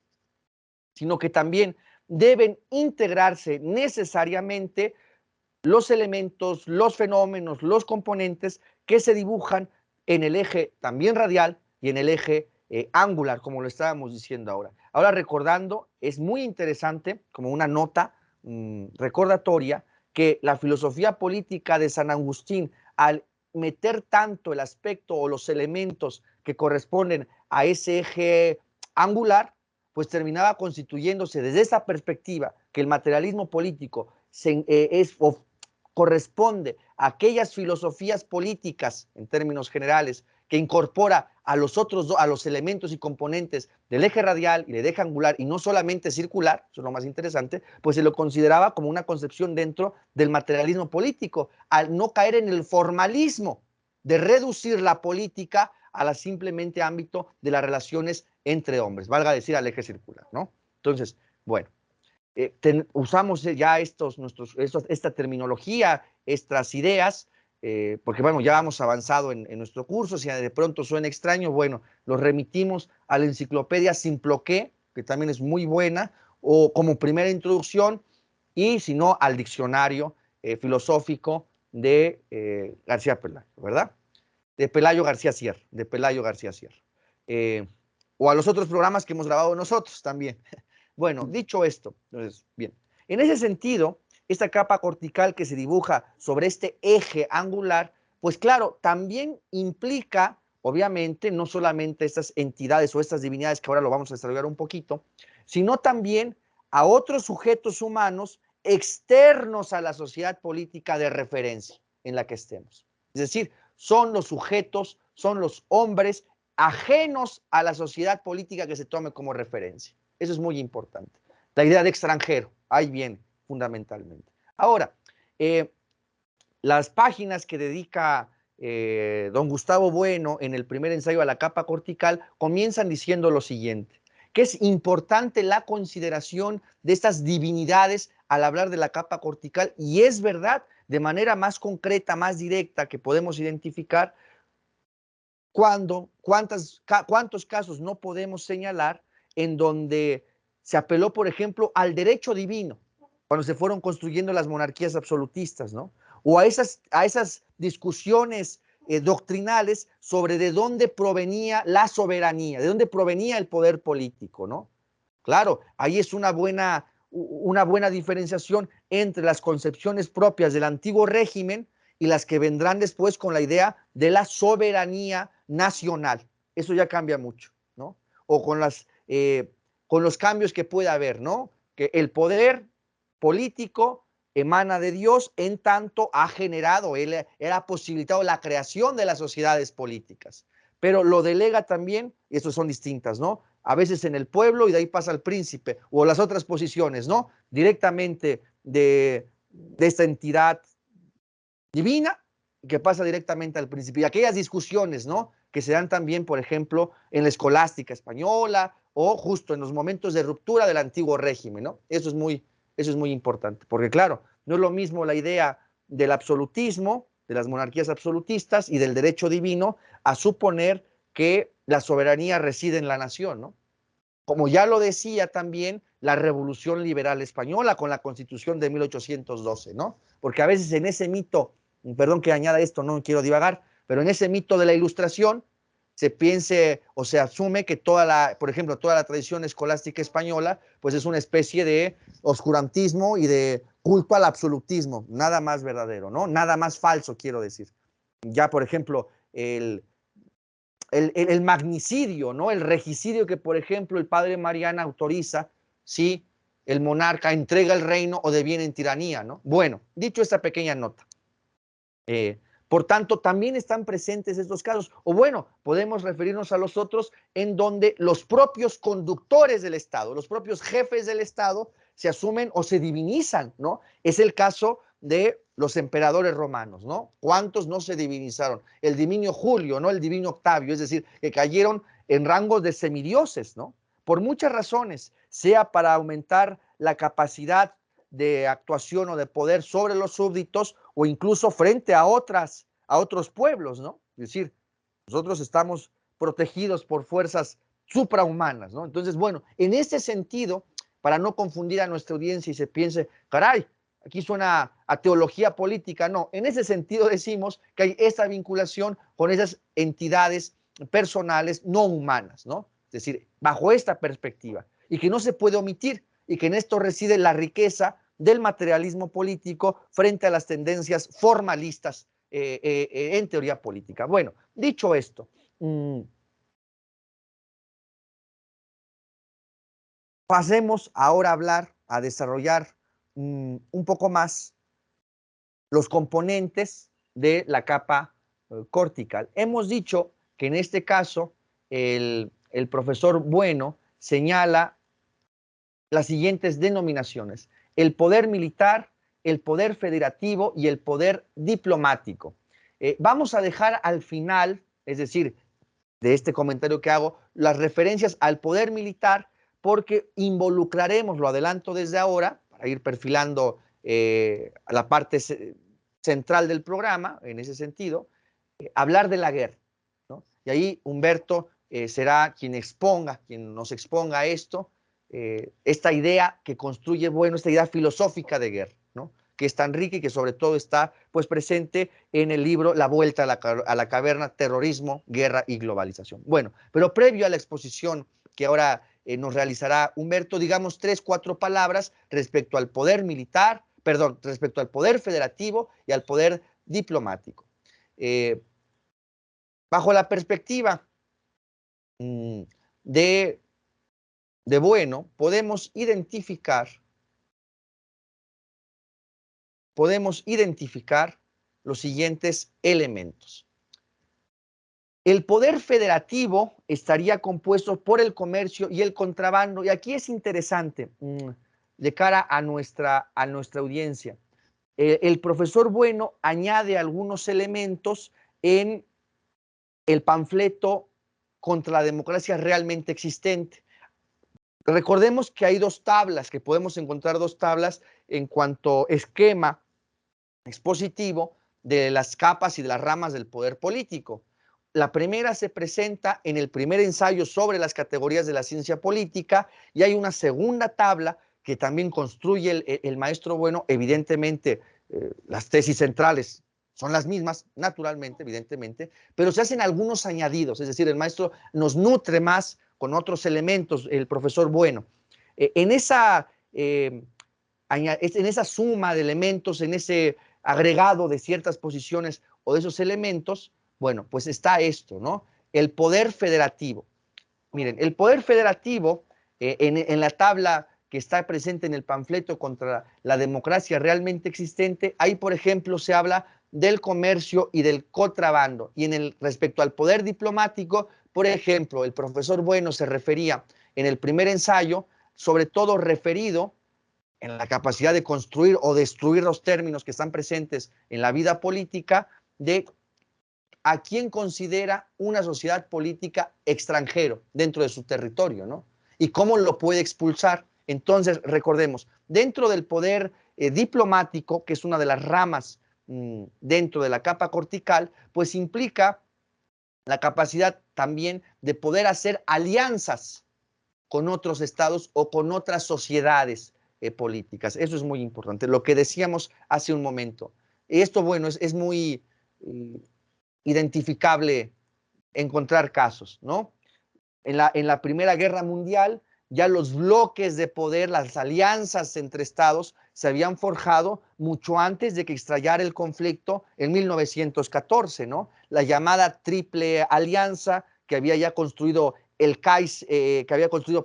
sino que también deben integrarse necesariamente los elementos, los fenómenos, los componentes que se dibujan en el eje también radial y en el eje angular, como lo estábamos diciendo ahora. Ahora recordando, es muy interesante, como una nota recordatoria, que la filosofía política de San Agustín, al meter tanto el aspecto o los elementos que corresponden a ese eje angular, pues terminaba constituyéndose desde esa perspectiva que el materialismo político corresponde a aquellas filosofías políticas, en términos generales, que incorpora a los elementos y componentes del eje radial y del eje angular, y no solamente circular, eso es lo más interesante, pues se lo consideraba como una concepción dentro del materialismo político, al no caer en el formalismo de reducir la política a la simplemente ámbito de las relaciones entre hombres, valga decir al eje circular, ¿no? Entonces, bueno, usamos ya esta terminología, estas ideas, porque bueno, ya hemos avanzado en nuestro curso. Si de pronto suena extraño, bueno, los remitimos a la enciclopedia Simploqué, que también es muy buena, o como primera introducción, y si no, al diccionario filosófico de García Pelayo, ¿verdad? De Pelayo García Sierra, o a los otros programas que hemos grabado nosotros también. Bueno, dicho esto, entonces, bien, en ese sentido, esta capa cortical que se dibuja sobre este eje angular, pues claro, también implica, obviamente, no solamente estas entidades o estas divinidades, que ahora lo vamos a desarrollar un poquito, sino también a otros sujetos humanos externos a la sociedad política de referencia en la que estemos. Es decir, son los sujetos, son los hombres ajenos a la sociedad política que se tome como referencia. Eso es muy importante. La idea de extranjero, ahí viene fundamentalmente. Ahora, las páginas que dedica don Gustavo Bueno en el primer ensayo a la capa cortical comienzan diciendo lo siguiente, que es importante la consideración de estas divinidades al hablar de la capa cortical, y es verdad, de manera más concreta, más directa, que podemos identificar cuántos casos no podemos señalar en donde se apeló, por ejemplo, al derecho divino, cuando se fueron construyendo las monarquías absolutistas, ¿no? O a esas discusiones doctrinales sobre de dónde provenía la soberanía, de dónde provenía el poder político, ¿no? Claro, ahí es una buena diferenciación entre las concepciones propias del antiguo régimen y las que vendrán después con la idea de la soberanía nacional. Eso ya cambia mucho, ¿no? O con los cambios que puede haber, ¿no? Que el poder político emana de Dios, en tanto ha generado, él ha posibilitado la creación de las sociedades políticas, pero lo delega también, y estas son distintas, ¿no? A veces en el pueblo y de ahí pasa al príncipe, o las otras posiciones, ¿no? Directamente de esta entidad divina que pasa directamente al príncipe. Y aquellas discusiones, ¿no? Que se dan también, por ejemplo, en la escolástica española o justo en los momentos de ruptura del antiguo régimen, ¿no? Eso es muy importante, porque claro, no es lo mismo la idea del absolutismo, de las monarquías absolutistas y del derecho divino, a suponer que la soberanía reside en la nación, ¿no? Como ya lo decía también la Revolución Liberal Española con la Constitución de 1812, ¿no? Porque a veces en ese mito, perdón que añada esto, no quiero divagar, pero en ese mito de la Ilustración se piense o se asume que por ejemplo, toda la tradición escolástica española, pues es una especie de oscurantismo y de culto al absolutismo, nada más verdadero, ¿no? Nada más falso, quiero decir. Ya, por ejemplo, el magnicidio, ¿no? El regicidio que, por ejemplo, el padre Mariana autoriza si el monarca entrega el reino o deviene en tiranía, ¿no? Bueno, dicho esta pequeña nota, por tanto, también están presentes estos casos. O bueno, podemos referirnos a los otros en donde los propios conductores del Estado, los propios jefes del Estado se asumen o se divinizan, ¿no? Es el caso de los emperadores romanos, ¿no? ¿Cuántos no se divinizaron? El divinio Julio, ¿no? El divino Octavio, es decir, que cayeron en rangos de semidioses, ¿no? Por muchas razones, sea para aumentar la capacidad de actuación o de poder sobre los súbditos o incluso frente a otros pueblos, ¿no? Es decir, nosotros estamos protegidos por fuerzas suprahumanas, ¿no? Entonces, bueno, en ese sentido, para no confundir a nuestra audiencia y se piense, caray, aquí suena a teología política, no, en ese sentido decimos que hay esta vinculación con esas entidades personales no humanas, ¿no? Es decir, bajo esta perspectiva, y que no se puede omitir, y que en esto reside la riqueza del materialismo político frente a las tendencias formalistas en teoría política. Bueno, dicho esto, pasemos ahora a hablar, a desarrollar un poco más los componentes de la capa cortical. Hemos dicho que en este caso el profesor Bueno señala las siguientes denominaciones: el poder militar, el poder federativo y el poder diplomático. Vamos a dejar al final, es decir, de este comentario que hago, las referencias al poder militar, porque involucraremos, lo adelanto desde ahora, para ir perfilando la parte central del programa, en ese sentido, hablar de la guerra, ¿no? Y ahí Humberto será quien nos exponga esto, esta idea que construye Bueno, esta idea filosófica de guerra, ¿no? Que es tan rica y que sobre todo está pues presente en el libro La Vuelta a la Caverna, Terrorismo, Guerra y Globalización. Bueno, pero previo a la exposición que ahora nos realizará Humberto, digamos 3, 4 palabras respecto al poder militar, perdón, respecto al poder federativo y al poder diplomático. Bajo la perspectiva de Bueno, podemos identificar los siguientes elementos. El poder federativo estaría compuesto por el comercio y el contrabando, y aquí es interesante de cara a nuestra audiencia. El profesor Bueno añade algunos elementos en el panfleto contra la democracia realmente existente. Recordemos que hay dos tablas, que podemos encontrar dos tablas en cuanto esquema expositivo de las capas y de las ramas del poder político. La primera se presenta en el primer ensayo sobre las categorías de la ciencia política, y hay una segunda tabla que también construye el maestro Bueno. Evidentemente, las tesis centrales son las mismas, naturalmente, evidentemente, pero se hacen algunos añadidos, es decir, el maestro nos nutre más con otros elementos, el profesor Bueno. En esa suma de elementos, en ese agregado de ciertas posiciones o de esos elementos, bueno, pues está esto, ¿no? El poder federativo. Miren, el poder federativo, en la tabla que está presente en el panfleto contra la democracia realmente existente, ahí, por ejemplo, se habla del comercio y del contrabando. Y respecto al poder diplomático, por ejemplo, el profesor Bueno se refería en el primer ensayo, sobre todo referido en la capacidad de construir o destruir los términos que están presentes en la vida política, de a quién considera una sociedad política extranjero dentro de su territorio, ¿no? Y cómo lo puede expulsar. Entonces, recordemos, dentro del poder diplomático, que es una de las ramas dentro de la capa cortical, pues implica la capacidad también de poder hacer alianzas con otros estados o con otras sociedades políticas. Eso es muy importante, lo que decíamos hace un momento. Esto, bueno, es muy identificable encontrar casos, ¿no? En la Primera Guerra Mundial, ya los bloques de poder, las alianzas entre estados, se habían forjado mucho antes de que estallara el conflicto en 1914, ¿no? La llamada Triple Alianza que había ya construido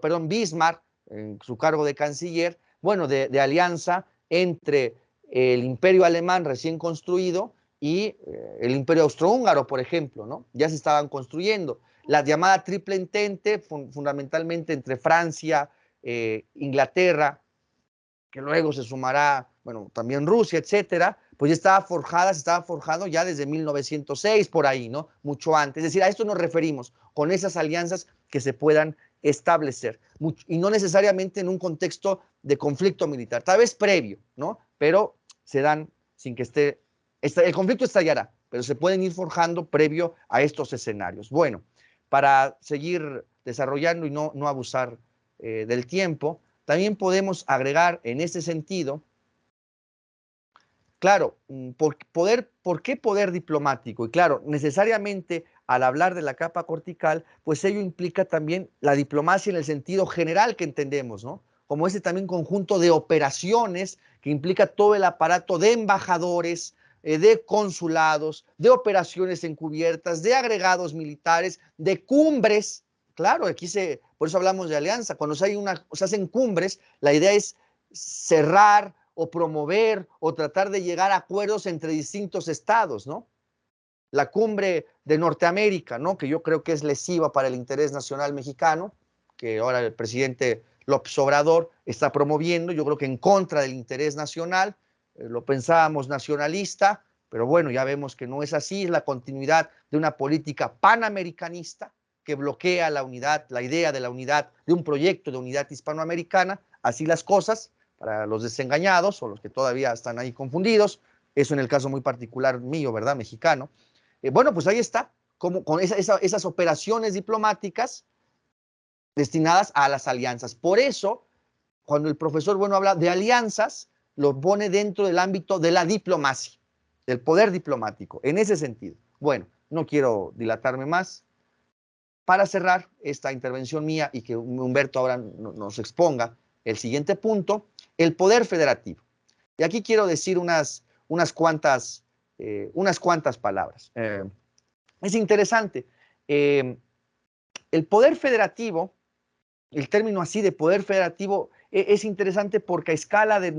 perdón, Bismarck, en su cargo de canciller, bueno, de alianza entre el Imperio Alemán recién construido y el Imperio Austrohúngaro, por ejemplo, ¿no? Ya se estaban construyendo. La llamada Triple Entente, fundamentalmente entre Francia, Inglaterra, que luego se sumará, bueno, también Rusia, etcétera, pues ya se estaba forjado ya desde 1906, por ahí, ¿no? Mucho antes. Es decir, a esto nos referimos, con esas alianzas que se puedan establecer, y no necesariamente en un contexto de conflicto militar, tal vez previo, ¿no? Pero se dan sin que el conflicto estallará, pero se pueden ir forjando previo a estos escenarios. Bueno, para seguir desarrollando y no abusar del tiempo, también podemos agregar en ese sentido, claro, ¿por qué poder diplomático? Y claro, necesariamente al hablar de la capa cortical, pues ello implica también la diplomacia en el sentido general que entendemos, ¿no? Como ese también conjunto de operaciones que implica todo el aparato de embajadores, de consulados, de operaciones encubiertas, de agregados militares, de cumbres. Claro, por eso hablamos de alianza. Cuando se hacen cumbres, la idea es cerrar o promover o tratar de llegar a acuerdos entre distintos estados, ¿no? La cumbre de Norteamérica, ¿no? Que yo creo que es lesiva para el interés nacional mexicano, que ahora el presidente López Obrador está promoviendo, yo creo que en contra del interés nacional, lo pensábamos nacionalista, pero bueno, ya vemos que no es así, es la continuidad de una política panamericanista que bloquea la unidad, la idea de la unidad, de un proyecto de unidad hispanoamericana, así las cosas, para los desengañados o los que todavía están ahí confundidos, eso en el caso muy particular mío, ¿verdad? Mexicano. Bueno, pues ahí está, como con esas operaciones diplomáticas destinadas a las alianzas. Por eso, cuando el profesor Bueno habla de alianzas, lo pone dentro del ámbito de la diplomacia, del poder diplomático, en ese sentido. Bueno, no quiero dilatarme más. Para cerrar esta intervención mía y que Humberto ahora nos exponga el siguiente punto, el poder federativo. Y aquí quiero decir unas cuantas palabras. Es interesante. El poder federativo, el término así de poder federativo, es interesante porque a escala de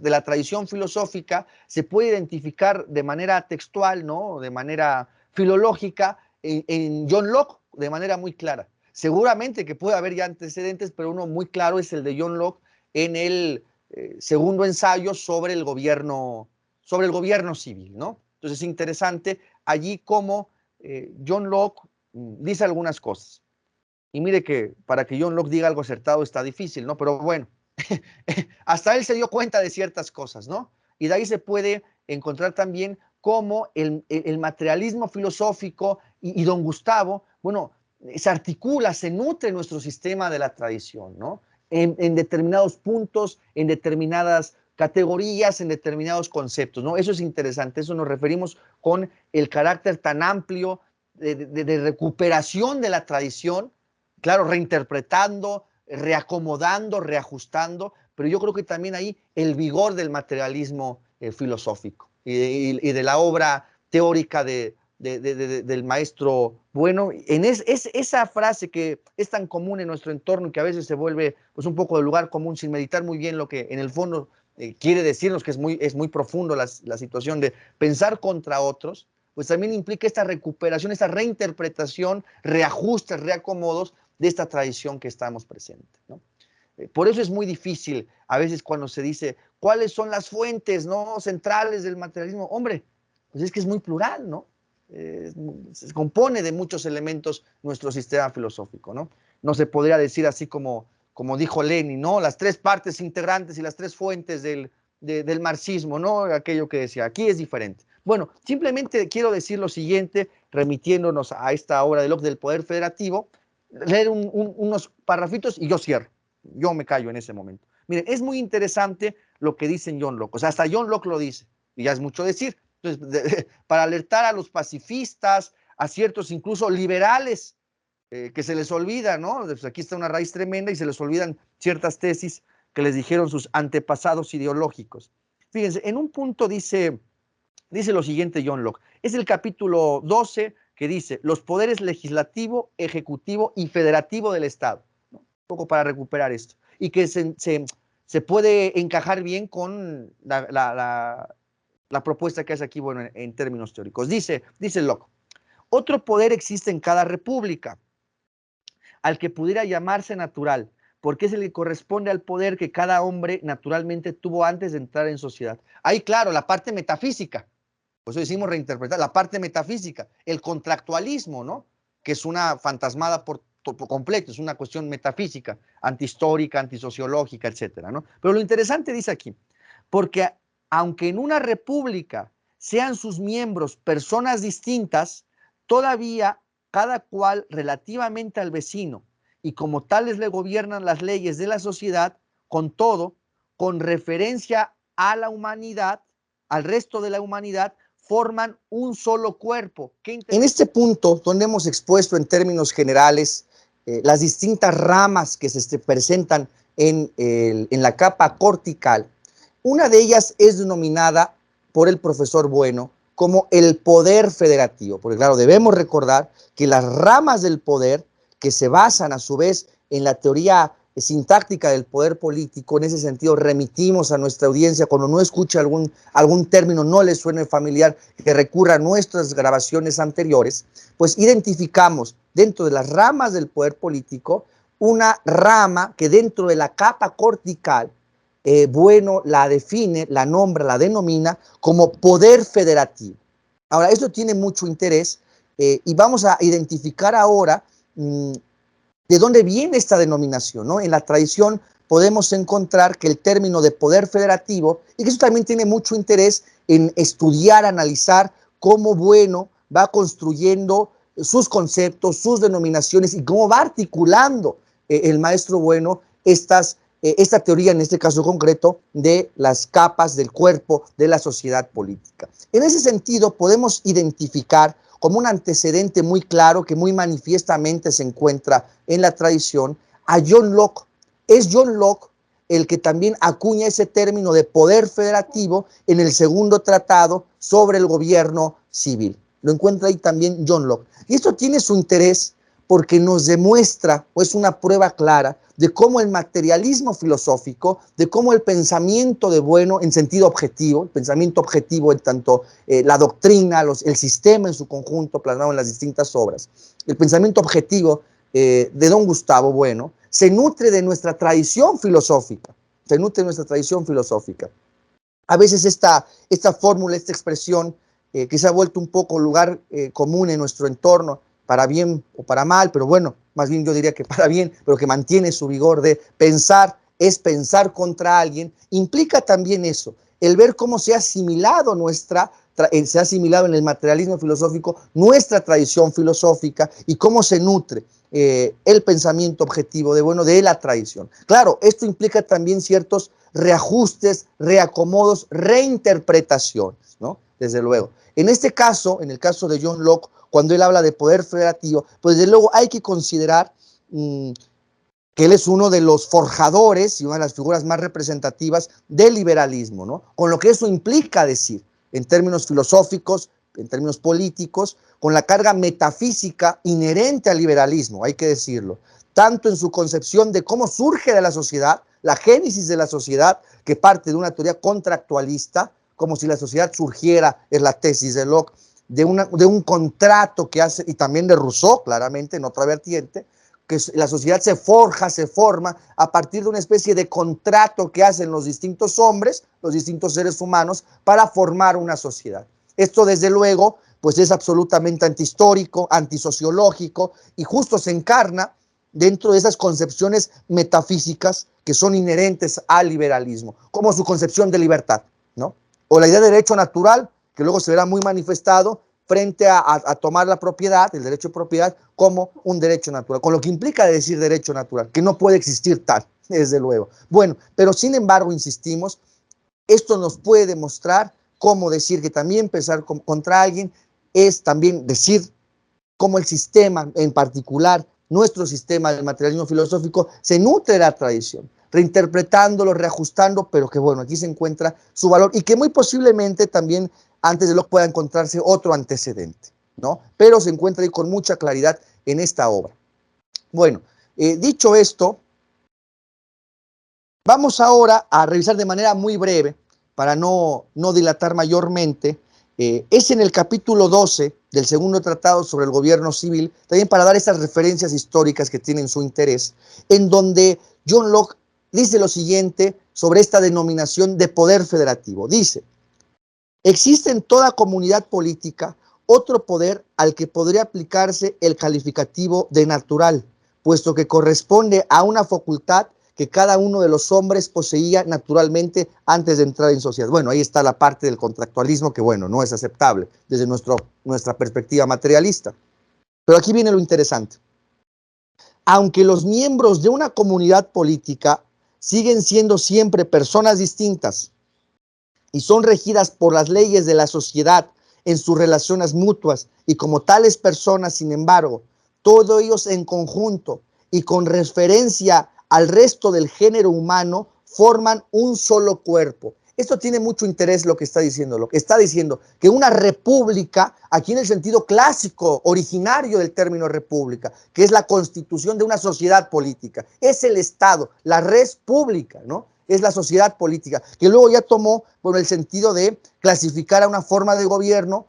la tradición filosófica se puede identificar de manera textual, ¿no? De manera filológica en John Locke de manera muy clara. Seguramente que puede haber ya antecedentes, pero uno muy claro es el de John Locke en el segundo ensayo sobre el gobierno civil, ¿no? Entonces es interesante allí cómo John Locke dice algunas cosas. Y mire que para que John Locke diga algo acertado está difícil, ¿no? Pero bueno, hasta él se dio cuenta de ciertas cosas, ¿no? Y de ahí se puede encontrar también cómo el materialismo filosófico y don Gustavo, bueno, se articula, se nutre en nuestro sistema de la tradición, ¿no? En determinados puntos, en determinadas categorías, en determinados conceptos, ¿no? Eso es interesante, eso nos referimos con el carácter tan amplio de recuperación de la tradición, claro, reinterpretando, reacomodando, reajustando, pero yo creo que también ahí el vigor del materialismo filosófico y de la obra teórica del maestro Bueno. Esa frase que es tan común en nuestro entorno y que a veces se vuelve pues, un poco de lugar común sin meditar muy bien lo que en el fondo quiere decirnos, que es muy profundo la situación de pensar contra otros, pues también implica esta recuperación, esta reinterpretación, reajustes, reacomodos de esta tradición que estamos presentes, ¿no? Por eso es muy difícil a veces cuando se dice cuáles son las fuentes, ¿no?, centrales del materialismo. Hombre, pues es que es muy plural, ¿no? Se compone de muchos elementos nuestro sistema filosófico, ¿no? No se podría decir así como dijo Lenin, ¿no? Las tres partes integrantes y las tres fuentes del marxismo, ¿no? Aquello que decía, aquí es diferente. Bueno, simplemente quiero decir lo siguiente remitiéndonos a esta obra de Locke del poder federativo, leer unos parrafitos y yo cierro. Yo me callo en ese momento. Miren, es muy interesante lo que dice John Locke. O sea, hasta John Locke lo dice, y ya es mucho decir. Entonces, para alertar a los pacifistas, a ciertos incluso liberales, que se les olvida, ¿no? Pues aquí está una raíz tremenda y se les olvidan ciertas tesis que les dijeron sus antepasados ideológicos. Fíjense, en un punto dice lo siguiente John Locke, es el capítulo 12 que dice, los poderes legislativo, ejecutivo y federativo del Estado, ¿no? Un poco para recuperar esto, y que se puede encajar bien con la propuesta que hace aquí, bueno, en términos teóricos. Dice Locke, otro poder existe en cada república, al que pudiera llamarse natural, porque es el que corresponde al poder que cada hombre naturalmente tuvo antes de entrar en sociedad. Ahí, claro, la parte metafísica, por eso decimos reinterpretar, la parte metafísica, el contractualismo, ¿no? Que es una fantasmada por completo, es una cuestión metafísica, antihistórica, antisociológica, etcétera, ¿no? Pero lo interesante dice aquí, porque aunque en una república sean sus miembros personas distintas, todavía cada cual relativamente al vecino, y como tales le gobiernan las leyes de la sociedad, con todo, con referencia a la humanidad, al resto de la humanidad, forman un solo cuerpo. En este punto, donde hemos expuesto en términos generales las distintas ramas que se presentan en la capa cortical, una de ellas es denominada por el profesor Bueno como el poder federativo, porque claro, debemos recordar que las ramas del poder, que se basan a su vez en la teoría sintáctica del poder político, en ese sentido remitimos a nuestra audiencia cuando no escuche algún término, no le suene familiar, que recurra a nuestras grabaciones anteriores, pues identificamos dentro de las ramas del poder político una rama que dentro de la capa cortical, Bueno la define, la nombra, la denomina como poder federativo. Ahora, esto tiene mucho interés y vamos a identificar ahora de dónde viene esta denominación, ¿no? En la tradición podemos encontrar que el término de poder federativo, y que eso también tiene mucho interés en estudiar, analizar cómo Bueno va construyendo sus conceptos, sus denominaciones y cómo va articulando el maestro Bueno esta teoría, en este caso concreto, de las capas del cuerpo de la sociedad política. En ese sentido, podemos identificar como un antecedente muy claro que muy manifiestamente se encuentra en la tradición a John Locke. Es John Locke el que también acuña ese término de poder federativo en el segundo tratado sobre el gobierno civil. Lo encuentra ahí también John Locke. Y esto tiene su interés porque nos demuestra, o es una prueba clara, de cómo el materialismo filosófico, de cómo el pensamiento de Bueno en sentido objetivo, el pensamiento objetivo en tanto la doctrina, el sistema en su conjunto plasmado en las distintas obras, el pensamiento objetivo de don Gustavo Bueno se nutre de nuestra tradición filosófica, A veces esta fórmula, esta expresión que se ha vuelto un poco lugar común en nuestro entorno, para bien o para mal, pero bueno, más bien yo diría que para bien, pero que mantiene su vigor de pensar, es pensar contra alguien, implica también eso, el ver cómo se ha asimilado en el materialismo filosófico nuestra tradición filosófica y cómo se nutre el pensamiento objetivo de Bueno de la tradición. Claro, esto implica también ciertos reajustes, reacomodos, reinterpretaciones, ¿no? Desde luego. En este caso, en el caso de John Locke, cuando él habla de poder federativo, pues desde luego hay que considerar que él es uno de los forjadores y una de las figuras más representativas del liberalismo, ¿no? Con lo que eso implica decir, en términos filosóficos, en términos políticos, con la carga metafísica inherente al liberalismo, hay que decirlo, tanto en su concepción de cómo surge de la sociedad, la génesis de la sociedad, que parte de una teoría contractualista, como si la sociedad surgiera, es la tesis de Locke, de un contrato que hace, y también de Rousseau, claramente, en otra vertiente, que la sociedad se forja, se forma a partir de una especie de contrato que hacen los distintos hombres, los distintos seres humanos, para formar una sociedad. Esto, desde luego, pues es absolutamente antihistórico, antisociológico, y justo se encarna dentro de esas concepciones metafísicas que son inherentes al liberalismo, como su concepción de libertad, ¿no? O la idea de derecho natural, que luego se verá muy manifestado frente a tomar la propiedad, el derecho de propiedad, como un derecho natural, con lo que implica decir derecho natural, que no puede existir tal, desde luego. Bueno, pero sin embargo, insistimos, esto nos puede demostrar cómo decir que también pensar contra alguien es también decir cómo el sistema, en particular nuestro sistema del materialismo filosófico, se nutre de la tradición, reinterpretándolo, reajustando, pero que bueno, aquí se encuentra su valor y que muy posiblemente también antes de Locke pueda encontrarse otro antecedente, ¿no? Pero se encuentra ahí con mucha claridad en esta obra. Bueno, dicho esto, vamos ahora a revisar de manera muy breve, para no dilatar mayormente, es en el capítulo 12 del segundo tratado sobre el gobierno civil, también para dar esas referencias históricas que tienen su interés, en donde John Locke dice lo siguiente sobre esta denominación de poder federativo. Dice, existe en toda comunidad política otro poder al que podría aplicarse el calificativo de natural, puesto que corresponde a una facultad que cada uno de los hombres poseía naturalmente antes de entrar en sociedad. Bueno, ahí está la parte del contractualismo que, bueno, no es aceptable desde nuestra perspectiva materialista. Pero aquí viene lo interesante. Aunque los miembros de una comunidad política siguen siendo siempre personas distintas y son regidas por las leyes de la sociedad en sus relaciones mutuas, y como tales personas, sin embargo, todos ellos en conjunto y con referencia al resto del género humano, forman un solo cuerpo. Esto tiene mucho interés lo que está diciendo. Lo que está diciendo que una república, aquí en el sentido clásico, originario del término república, que es la constitución de una sociedad política, es el Estado, la res pública, ¿no? Es la sociedad política, que luego ya tomó por el sentido de clasificar a una forma de gobierno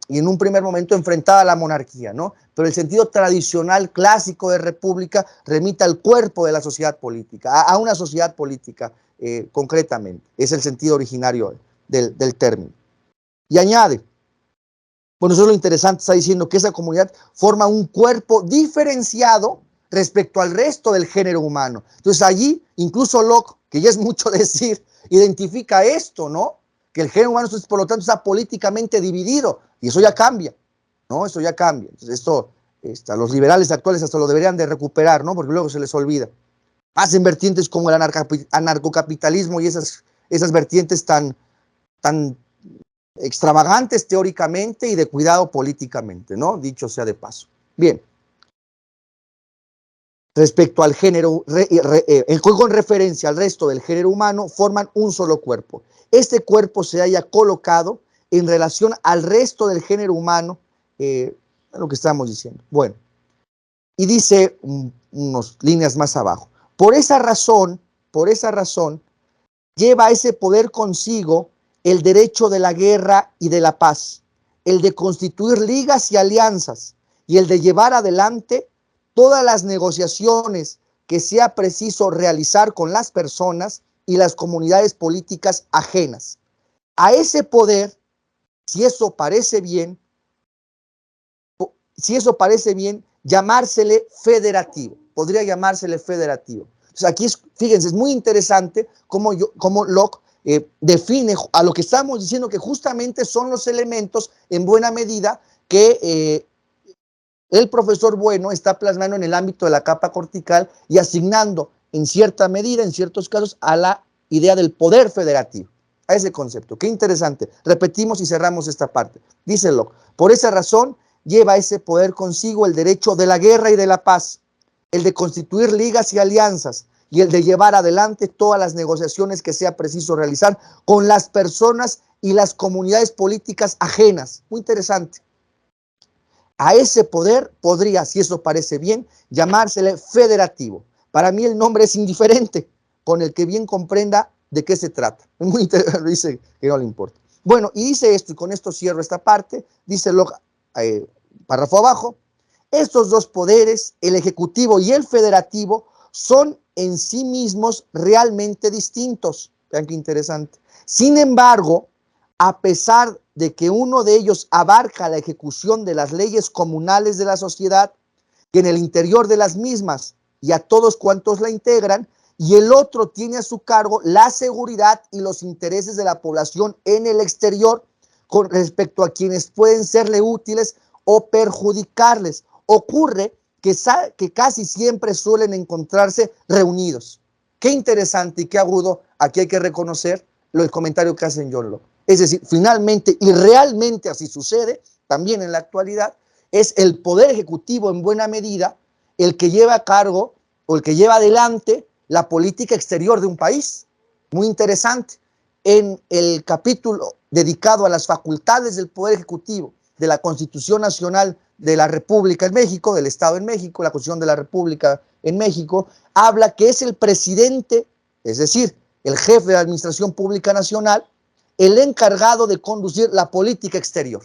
y en un primer momento enfrentada a la monarquía, ¿no? Pero el sentido tradicional, clásico de república, remite al cuerpo de la sociedad política, a una sociedad política concretamente. Es el sentido originario del término. Y añade, bueno, eso es lo interesante, está diciendo que esa comunidad forma un cuerpo diferenciado respecto al resto del género humano. Entonces allí, incluso Locke, que ya es mucho decir, identifica esto, ¿no? Que el género humano, por lo tanto, está políticamente dividido, y eso ya cambia, ¿no? Eso ya cambia. Entonces los liberales actuales hasta lo deberían de recuperar, ¿no? Porque luego se les olvida. Hacen vertientes como el anarcocapitalismo y esas vertientes tan extravagantes teóricamente y de cuidado políticamente, ¿no? Dicho sea de paso. Bien. Respecto al género, con referencia al resto del género humano, forman un solo cuerpo. Este cuerpo se haya colocado en relación al resto del género humano, lo que estamos diciendo. Bueno, y dice unas líneas más abajo. Por esa razón, lleva ese poder consigo el derecho de la guerra y de la paz, el de constituir ligas y alianzas, y el de llevar adelante todas las negociaciones que sea preciso realizar con las personas y las comunidades políticas ajenas. A ese poder, si eso parece bien, llamársele federativo. Podría llamársele federativo. Entonces aquí, fíjense, es muy interesante cómo Locke define a lo que estamos diciendo que justamente son los elementos en buena medida que el profesor Bueno está plasmando en el ámbito de la capa cortical y asignando en cierta medida, en ciertos casos, a la idea del poder federativo, a ese concepto. Qué interesante. Repetimos y cerramos esta parte. Dice Locke, por esa razón lleva ese poder consigo el derecho de la guerra y de la paz, el de constituir ligas y alianzas, y el de llevar adelante todas las negociaciones que sea preciso realizar con las personas y las comunidades políticas ajenas. Muy interesante. A ese poder podría, si eso parece bien, llamársele federativo. Para mí el nombre es indiferente, con el que bien comprenda de qué se trata. Es muy interesante, dice que no le importa. Bueno, y dice esto, y con esto cierro esta parte, dice Locke, párrafo abajo, estos dos poderes, el ejecutivo y el federativo, son en sí mismos realmente distintos. Vean qué interesante. Sin embargo, a pesar de que uno de ellos abarca la ejecución de las leyes comunales de la sociedad, que en el interior de las mismas y a todos cuantos la integran, y el otro tiene a su cargo la seguridad y los intereses de la población en el exterior, con respecto a quienes pueden serle útiles o perjudicarles. Ocurre que casi siempre suelen encontrarse reunidos. Qué interesante y qué agudo, aquí hay que reconocer el comentario que hace John Locke. Es decir, finalmente y realmente así sucede, también en la actualidad, es el poder ejecutivo en buena medida el que lleva a cargo o el que lleva adelante la política exterior de un país. Muy interesante. En el capítulo dedicado a las facultades del Poder Ejecutivo de la Constitución Nacional de la República en México, del Estado en México, la Constitución de la República en México, habla que es el presidente, es decir, el jefe de la Administración Pública Nacional, el encargado de conducir la política exterior.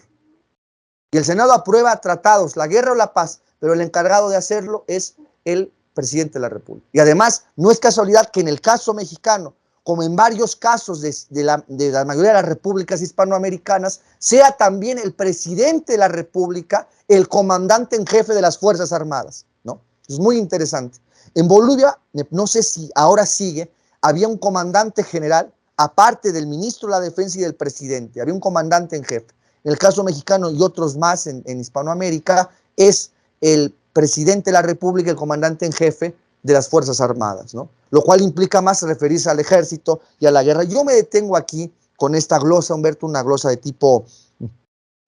Y el Senado aprueba tratados, la guerra o la paz, pero el encargado de hacerlo es el presidente de la República. Y además, no es casualidad que en el caso mexicano, como en varios casos de la mayoría de las repúblicas hispanoamericanas, sea también el presidente de la República el comandante en jefe de las Fuerzas Armadas, ¿no? Es muy interesante. En Bolivia, no sé si ahora sigue, había un comandante general, aparte del ministro de la Defensa y del presidente, había un comandante en jefe. En el caso mexicano y otros más en Hispanoamérica, es el presidente de la República, el comandante en jefe de las Fuerzas Armadas, ¿no? Lo cual implica más referirse al ejército y a la guerra. Yo me detengo aquí con esta glosa, Humberto, una glosa de tipo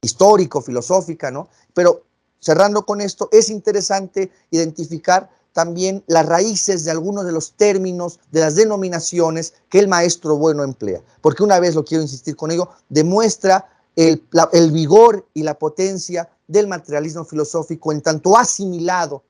histórico, filosófica, ¿no? Pero cerrando con esto, es interesante identificar también las raíces de algunos de los términos, de las denominaciones que el maestro bueno emplea. Porque una vez, lo quiero insistir con ello, demuestra el vigor y la potencia del materialismo filosófico en tanto asimilado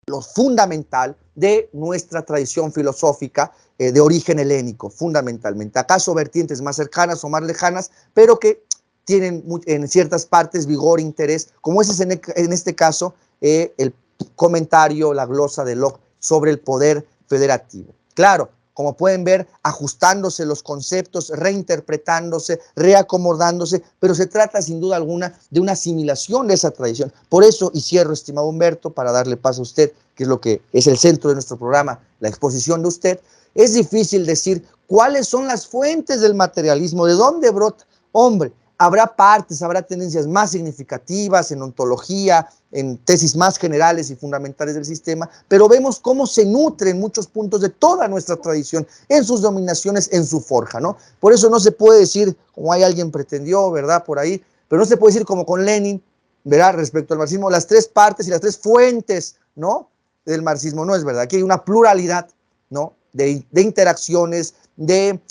lo fundamental de nuestra tradición filosófica de origen helénico, fundamentalmente. Acaso vertientes más cercanas o más lejanas, pero que tienen en ciertas partes vigor, interés, como ese es en este caso el comentario, la glosa de Locke sobre el poder federativo. Claro, como pueden ver, ajustándose los conceptos, reinterpretándose, reacomodándose, pero se trata sin duda alguna de una asimilación de esa tradición. Por eso, y cierro, estimado Humberto, para darle paso a usted, que es lo que es el centro de nuestro programa, la exposición de usted, es difícil decir cuáles son las fuentes del materialismo, de dónde brota. Hombre, habrá partes, habrá tendencias más significativas en ontología, en tesis más generales y fundamentales del sistema, pero vemos cómo se nutre en muchos puntos de toda nuestra tradición, en sus dominaciones, en su forja, ¿no? Por eso no se puede decir, como hay alguien pretendió, ¿verdad?, por ahí, pero no se puede decir como con Lenin, ¿verdad?, respecto al marxismo, las tres partes y las tres fuentes, ¿no?, del marxismo. No es verdad. Aquí hay una pluralidad, ¿no?, de interacciones, de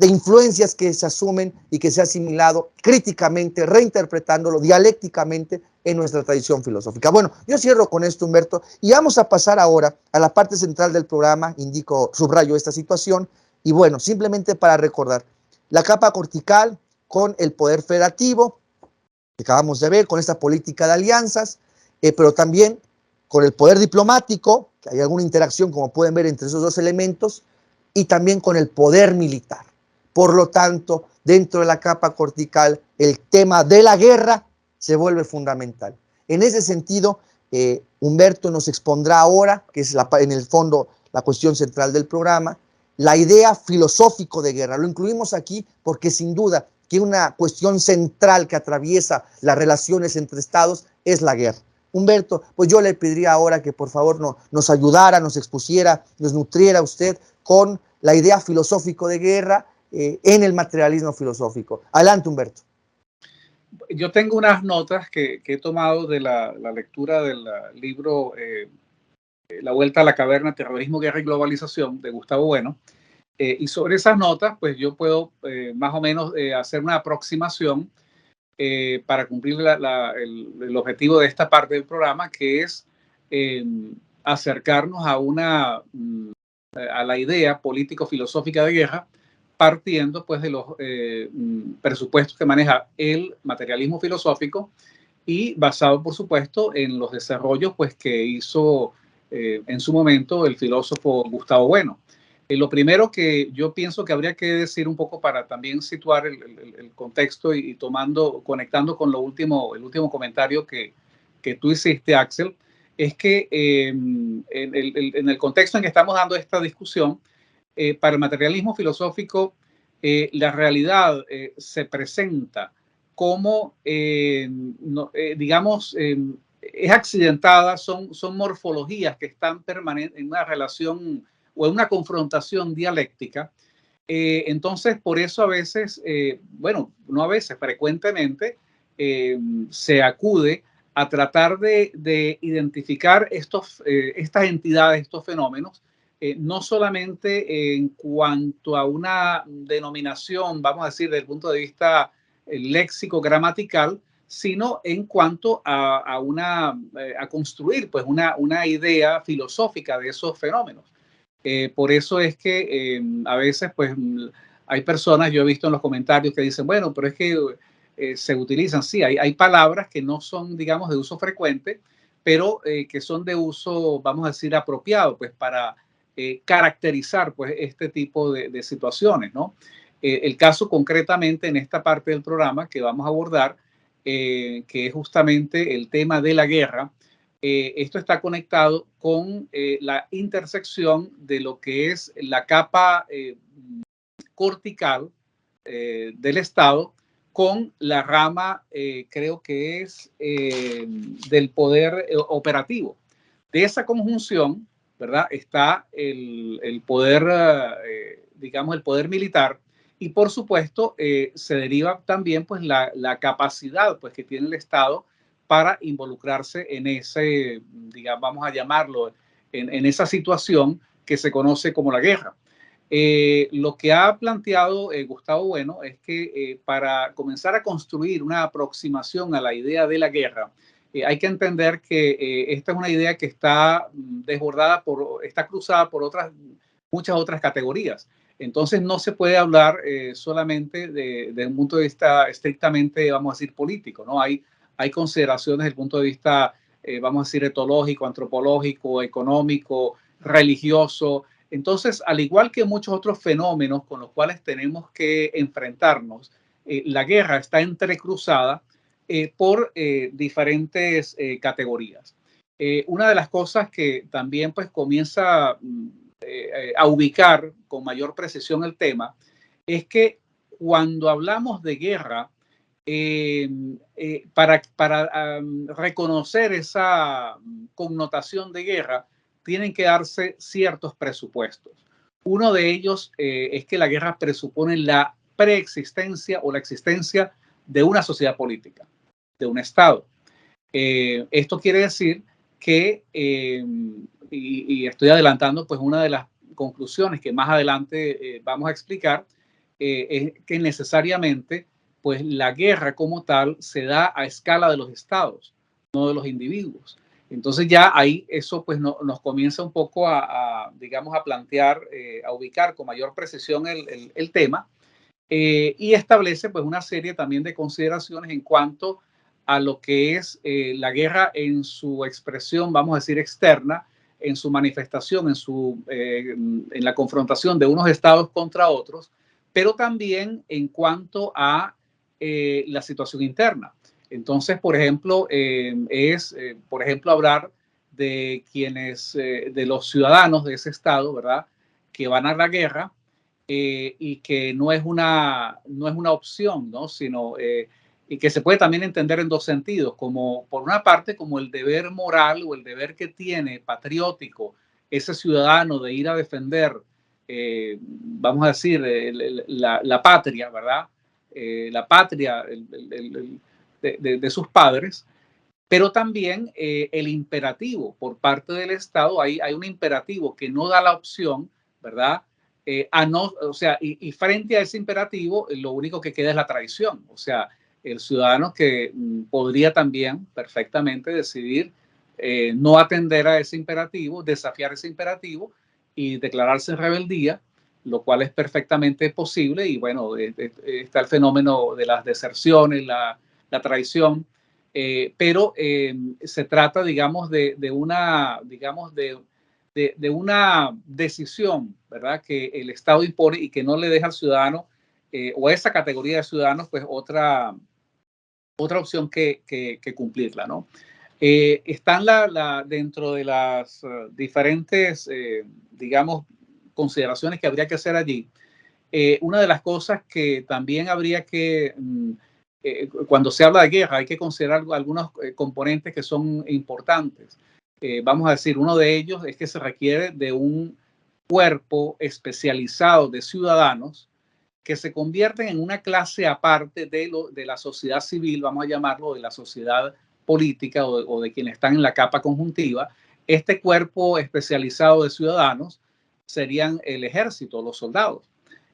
influencias que se asumen y que se ha asimilado críticamente, reinterpretándolo dialécticamente en nuestra tradición filosófica. Bueno, yo cierro con esto, Humberto, y vamos a pasar ahora a la parte central del programa. Subrayo esta situación, y bueno, simplemente para recordar, la capa cortical con el poder federativo, que acabamos de ver, con esta política de alianzas, pero también con el poder diplomático, que hay alguna interacción, como pueden ver, entre esos dos elementos, y también con el poder militar. Por lo tanto, dentro de la capa cortical, el tema de la guerra se vuelve fundamental. En ese sentido, Humberto nos expondrá ahora, que es en el fondo la cuestión central del programa, la idea filosófico de guerra. Lo incluimos aquí porque sin duda que una cuestión central que atraviesa las relaciones entre estados es la guerra. Humberto, pues yo le pediría ahora que por favor nos ayudara, nos expusiera, nos nutriera usted con la idea filosófico de guerra en el materialismo filosófico. Adelante, Humberto. Yo tengo unas notas que he tomado de la lectura del libro La Vuelta a la Caverna, Terrorismo, Guerra y Globalización, de Gustavo Bueno. Y sobre esas notas, pues yo puedo más o menos hacer una aproximación para cumplir el objetivo de esta parte del programa, que es acercarnos a la idea político-filosófica de guerra, partiendo pues de los presupuestos que maneja el materialismo filosófico y basado, por supuesto, en los desarrollos pues que hizo en su momento el filósofo Gustavo Bueno. Lo primero que yo pienso que habría que decir un poco para también situar el contexto y conectando con el último comentario que tú hiciste, Axel, es que en el contexto en que estamos dando esta discusión, para el materialismo filosófico, la realidad se presenta como, digamos, es accidentada, son morfologías que están permanentes en una relación o en una confrontación dialéctica. Entonces, por eso a veces, bueno, no a veces, frecuentemente se acude a tratar de identificar estas entidades, estos fenómenos, no solamente en cuanto a una denominación, vamos a decir, desde el punto de vista léxico-gramatical, sino en cuanto a construir pues una idea filosófica de esos fenómenos. Por eso es que a veces pues hay personas, yo he visto en los comentarios que dicen, bueno, pero es que se utilizan, sí, hay palabras que no son, digamos, de uso frecuente, pero que son de uso, vamos a decir, apropiado, pues para caracterizar pues este tipo de situaciones, ¿no? El caso concretamente en esta parte del programa que vamos a abordar, que es justamente el tema de la guerra. Esto está conectado con la intersección de lo que es la capa cortical del Estado con la rama, creo que es del poder operativo. De esa conjunción, ¿verdad? Está el poder, digamos, el poder militar, y por supuesto se deriva también pues la capacidad pues que tiene el Estado para involucrarse en ese, digamos, vamos a llamarlo, en esa situación que se conoce como la guerra. Lo que ha planteado Gustavo Bueno es que para comenzar a construir una aproximación a la idea de la guerra, hay que entender que esta es una idea que está desbordada está cruzada por muchas otras categorías. Entonces no se puede hablar solamente de un punto de vista estrictamente, vamos a decir, político, ¿no? Hay consideraciones desde el punto de vista, vamos a decir, etológico, antropológico, económico, religioso. Entonces, al igual que muchos otros fenómenos con los cuales tenemos que enfrentarnos, la guerra está entrecruzada por diferentes categorías. Una de las cosas que también pues comienza a ubicar con mayor precisión el tema es que cuando hablamos de guerra, para reconocer esa connotación de guerra, tienen que darse ciertos presupuestos. Uno de ellos es que la guerra presupone la preexistencia o la existencia de una sociedad política, de un Estado. Esto quiere decir que, y estoy adelantando pues una de las conclusiones que más adelante vamos a explicar, es que necesariamente pues la guerra como tal se da a escala de los estados, no de los individuos. Entonces ya ahí eso pues nos comienza un poco digamos, a plantear, a ubicar con mayor precisión el tema, y establece pues una serie también de consideraciones en cuanto a lo que es la guerra en su expresión, vamos a decir, externa, en su manifestación, en la confrontación de unos estados contra otros, pero también en cuanto a la situación interna. Entonces, por ejemplo, por ejemplo, hablar de quienes, de los ciudadanos de ese estado, ¿verdad?, que van a la guerra, y que no es una opción, ¿no?, sino, y que se puede también entender en dos sentidos, como por una parte como el deber moral o el deber que tiene patriótico ese ciudadano de ir a defender, vamos a decir, la patria, ¿verdad? La patria de sus padres, pero también el imperativo por parte del Estado. Hay un imperativo que no da la opción, ¿verdad? O sea, y frente a ese imperativo, lo único que queda es la traición. O sea, el ciudadano que podría también perfectamente decidir no atender a ese imperativo, desafiar ese imperativo y declararse en rebeldía, lo cual es perfectamente posible. Y bueno, está el fenómeno de las deserciones, la traición. Pero se trata, digamos, de una decisión, ¿verdad?, que el Estado impone y que no le deja al ciudadano o a esa categoría de ciudadanos, pues otra opción que cumplirla, ¿no? Están dentro de las diferentes, digamos, consideraciones que habría que hacer allí. Una de las cosas que también habría que, cuando se habla de guerra, hay que considerar algunos componentes que son importantes. Vamos a decir, uno de ellos es que se requiere de un cuerpo especializado de ciudadanos que se convierten en una clase aparte de la sociedad civil, vamos a llamarlo, de la sociedad política o de quienes están en la capa conjuntiva. Este cuerpo especializado de ciudadanos serían el ejército, los soldados,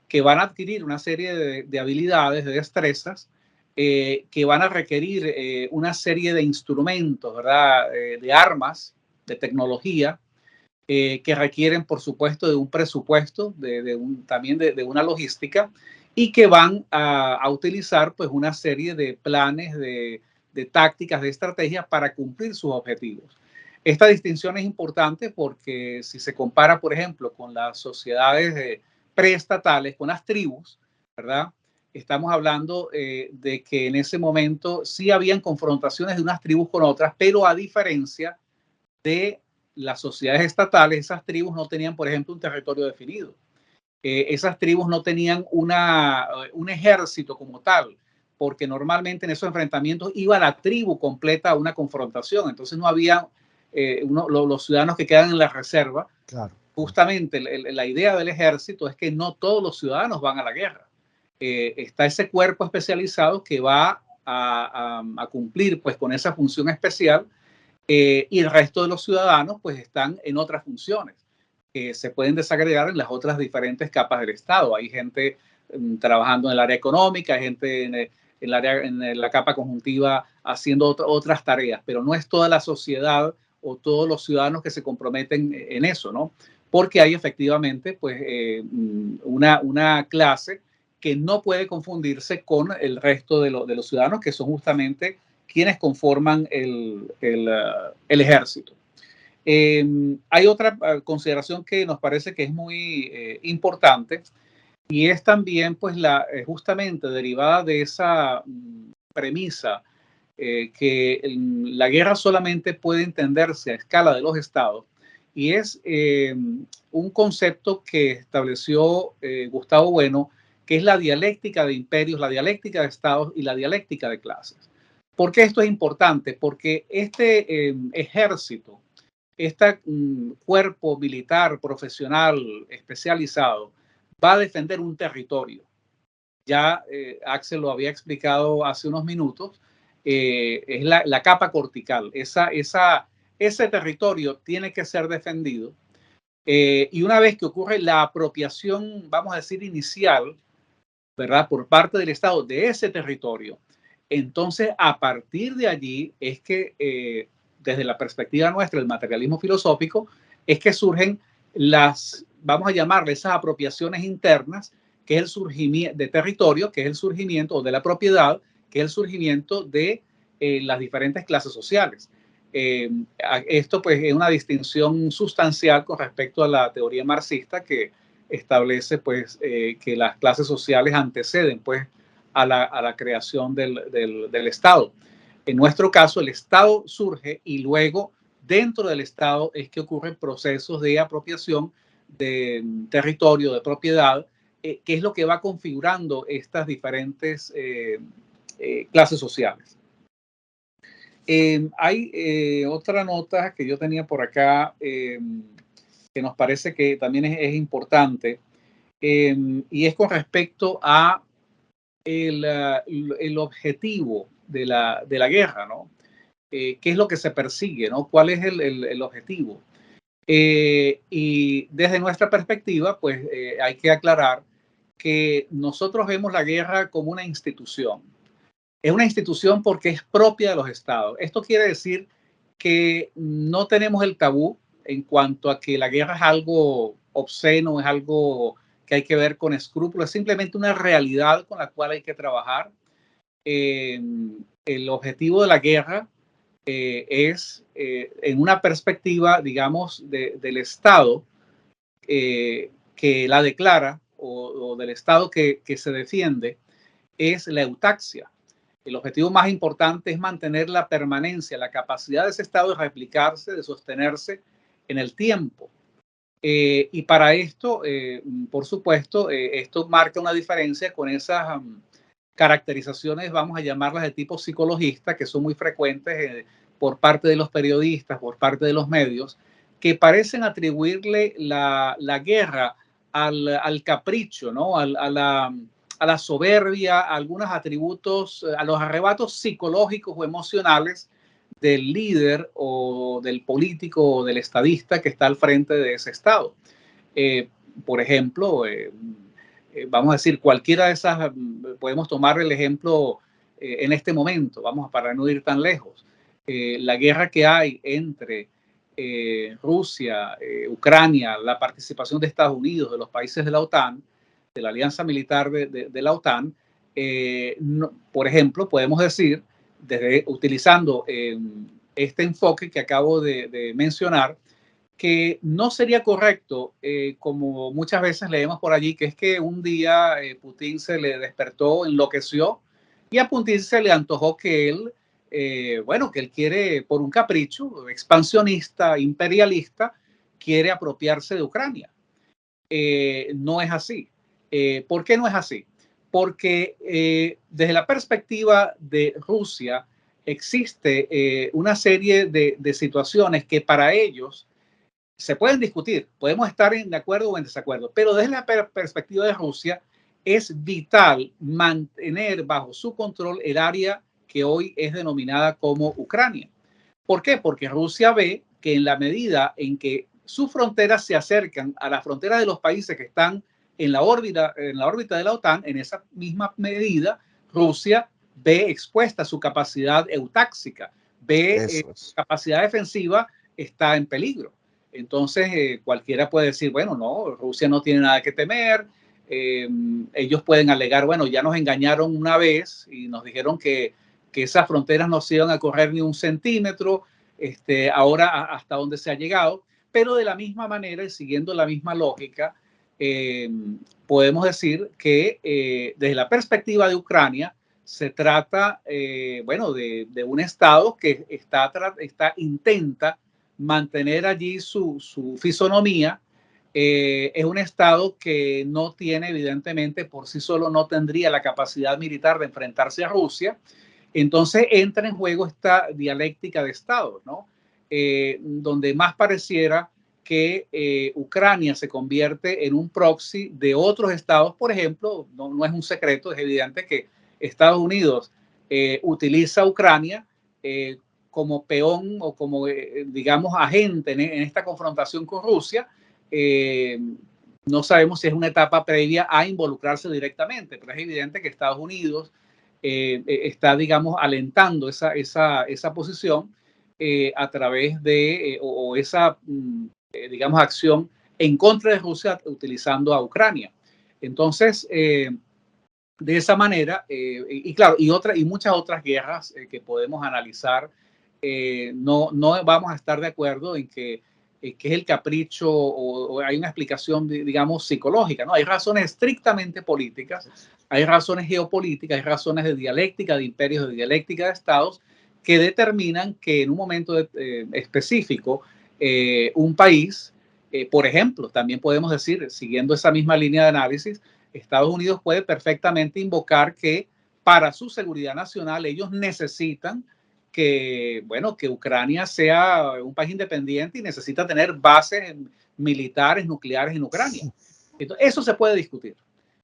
que van a adquirir una serie de habilidades, de destrezas, que van a requerir una serie de instrumentos, ¿verdad? De armas, de tecnología, que requieren, por supuesto, de un presupuesto, también de una logística, y que van a utilizar pues una serie de planes, de tácticas, de estrategias para cumplir sus objetivos. Esta distinción es importante porque si se compara, por ejemplo, con las sociedades preestatales, con las tribus, ¿verdad? Estamos hablando de que en ese momento sí habían confrontaciones de unas tribus con otras, pero a diferencia de las sociedades estatales, esas tribus no tenían, por ejemplo, un territorio definido. Esas tribus no tenían un ejército como tal, porque normalmente en esos enfrentamientos iba la tribu completa a una confrontación. Entonces no había los ciudadanos que quedan en la reserva. Claro. Justamente la idea del ejército es que no todos los ciudadanos van a la guerra. Está ese cuerpo especializado que va a cumplir pues con esa función especial, y el resto de los ciudadanos pues están en otras funciones que se pueden desagregar en las otras diferentes capas del Estado. Hay gente trabajando en el área económica, hay gente en la capa conjuntiva haciendo otras tareas, pero no es toda la sociedad o todos los ciudadanos que se comprometen en eso, ¿no? Porque hay efectivamente pues una clase que no puede confundirse con el resto de los ciudadanos, que son justamente quienes conforman el ejército. Hay otra consideración que nos parece que es muy importante, y es también pues justamente derivada de esa premisa que la guerra solamente puede entenderse a escala de los estados, y es un concepto que estableció Gustavo Bueno, que es la dialéctica de imperios, la dialéctica de estados y la dialéctica de clases. ¿Por qué esto es importante? Porque este ejército, este cuerpo militar profesional especializado, va a defender un territorio. Ya Axel lo había explicado hace unos minutos, es la capa cortical. Ese territorio tiene que ser defendido, y una vez que ocurre la apropiación, vamos a decir, inicial, ¿verdad?, por parte del Estado de ese territorio, entonces a partir de allí es que, desde la perspectiva nuestra, el materialismo filosófico, es que surgen vamos a llamarle esas apropiaciones internas, que es el surgimiento de territorio, que es el surgimiento, o de la propiedad, que es el surgimiento de las diferentes clases sociales. Esto pues es una distinción sustancial con respecto a la teoría marxista, que establece pues que las clases sociales anteceden pues a la creación del Estado. En nuestro caso, el Estado surge y luego dentro del Estado es que ocurren procesos de apropiación de territorio, de propiedad, que es lo que va configurando estas diferentes clases sociales. Hay otra nota que yo tenía por acá, que nos parece que también es importante, y es con respecto a el objetivo de la guerra, ¿no? ¿Qué es lo que se persigue, ¿no? ¿Cuál es el objetivo? Y desde nuestra perspectiva, pues hay que aclarar que nosotros vemos la guerra como una institución. Es una institución porque es propia de los estados. Esto quiere decir que no tenemos el tabú en cuanto a que la guerra es algo obsceno, es algo que hay que ver con escrúpulos, es simplemente una realidad con la cual hay que trabajar. El objetivo de la guerra es, en una perspectiva, digamos, del Estado que la declara, o del Estado que se defiende, es la eutaxia. El objetivo más importante es mantener la permanencia, la capacidad de ese Estado de replicarse, de sostenerse en el tiempo. Y para esto, por supuesto, esto marca una diferencia con esas caracterizaciones, vamos a llamarlas de tipo psicologista, que son muy frecuentes por parte de los periodistas, por parte de los medios, que parecen atribuirle la guerra al capricho, ¿no? A la soberbia, a algunos atributos, a los arrebatos psicológicos o emocionales del líder o del político o del estadista que está al frente de ese estado. Por ejemplo, vamos a decir, cualquiera de esas, podemos tomar el ejemplo en este momento, vamos, para no ir tan lejos. La guerra que hay entre Rusia, Ucrania, la participación de Estados Unidos, de los países de la OTAN, de la alianza militar de la OTAN, por ejemplo, podemos decir, utilizando este enfoque que acabo de mencionar, que no sería correcto, como muchas veces leemos por allí, que es que un día Putin se le despertó, enloqueció, y a Putin se le antojó que él, bueno, que él quiere, por un capricho expansionista, imperialista, quiere apropiarse de Ucrania. No es así. ¿Por qué no es así? Porque desde la perspectiva de Rusia existe una serie de situaciones que para ellos se pueden discutir, podemos estar de acuerdo o en desacuerdo, pero desde la perspectiva de Rusia es vital mantener bajo su control el área que hoy es denominada como Ucrania. ¿Por qué? Porque Rusia ve que en la medida en que sus fronteras se acercan a las fronteras de los países que están en la órbita de la OTAN, en esa misma medida, Rusia ve expuesta su capacidad eutáxica, ve su capacidad defensiva está en peligro. Entonces, cualquiera puede decir, bueno, no, Rusia no tiene nada que temer. Ellos pueden alegar, bueno, ya nos engañaron una vez y nos dijeron que esas fronteras no se iban a correr ni un centímetro, ahora hasta dónde se ha llegado. Pero de la misma manera y siguiendo la misma lógica, podemos decir que desde la perspectiva de Ucrania se trata, bueno, de un Estado que intenta mantener allí su fisonomía. Es un Estado que no tiene, evidentemente, por sí solo no tendría la capacidad militar de enfrentarse a Rusia. Entonces entra en juego esta dialéctica de Estados, ¿no? Donde más pareciera que Ucrania se convierte en un proxy de otros estados. Por ejemplo, no es un secreto, es evidente que Estados Unidos utiliza Ucrania como peón o como, digamos, agente en esta confrontación con Rusia. No sabemos si es una etapa previa a involucrarse directamente, pero es evidente que Estados Unidos está, digamos, alentando esa posición a través de, o esa, digamos, acción en contra de Rusia utilizando a Ucrania. Entonces, de esa manera, y claro, y muchas otras guerras que podemos analizar, no vamos a estar de acuerdo en que es el capricho o hay una explicación, digamos, psicológica, ¿no? Hay razones estrictamente políticas, hay razones geopolíticas, hay razones de dialéctica de imperios, de dialéctica de estados, que determinan que en un momento específico un país, por ejemplo, también podemos decir, siguiendo esa misma línea de análisis, Estados Unidos puede perfectamente invocar que para su seguridad nacional ellos necesitan que, bueno, que Ucrania sea un país independiente y necesita tener bases militares nucleares en Ucrania. Entonces, eso se puede discutir.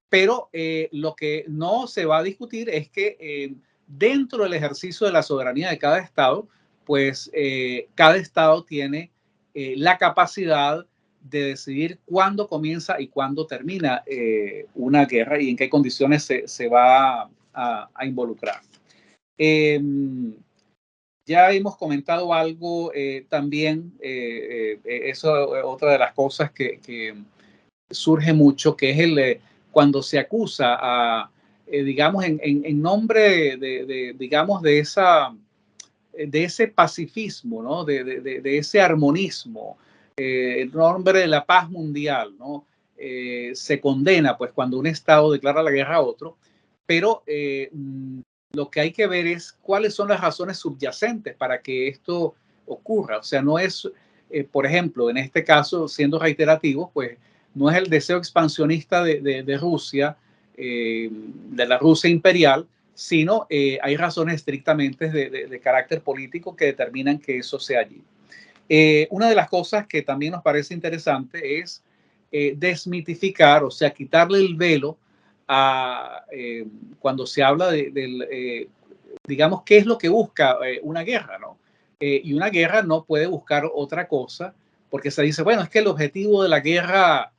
Pero lo que no se va a discutir es que dentro del ejercicio de la soberanía de cada estado, pues cada estado tiene la capacidad de decidir cuándo comienza y cuándo termina una guerra y en qué condiciones se va a involucrar. Ya hemos comentado algo también, eso es otra de las cosas que surge mucho, que es cuando se acusa a, digamos, en nombre digamos, de ese pacifismo, ¿no? de ese armonismo, en nombre de la paz mundial, ¿no? Se condena, pues, cuando un Estado declara la guerra a otro, pero lo que hay que ver es cuáles son las razones subyacentes para que esto ocurra. O sea, no es por ejemplo, en este caso, siendo reiterativos, pues no es el deseo expansionista de Rusia, de la Rusia imperial, sino hay razones estrictamente de carácter político que determinan que eso sea allí. Una de las cosas que también nos parece interesante es desmitificar, o sea, quitarle el velo a cuando se habla digamos, qué es lo que busca una guerra, ¿no? Y una guerra no puede buscar otra cosa, porque se dice, bueno, es que el objetivo de la guerra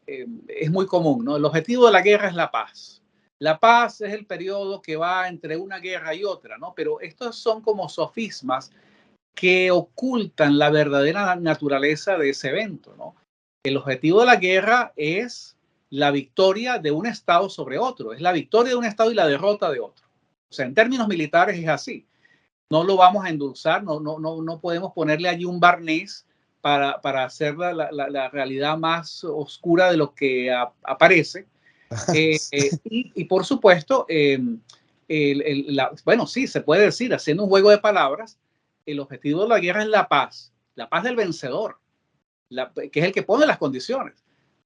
es muy común, ¿no? El objetivo de la guerra es la paz. La paz es el periodo que va entre una guerra y otra, ¿no? Pero estos son como sofismas que ocultan la verdadera naturaleza de ese evento, ¿no? El objetivo de la guerra es la victoria de un Estado sobre otro, es la victoria de un Estado y la derrota de otro. O sea, en términos militares es así. No lo vamos a endulzar, no podemos ponerle allí un barniz para hacer la realidad más oscura de lo que aparece. Y por supuesto, bueno, sí, se puede decir, haciendo un juego de palabras, el objetivo de la guerra es la paz del vencedor, que es el que pone las condiciones.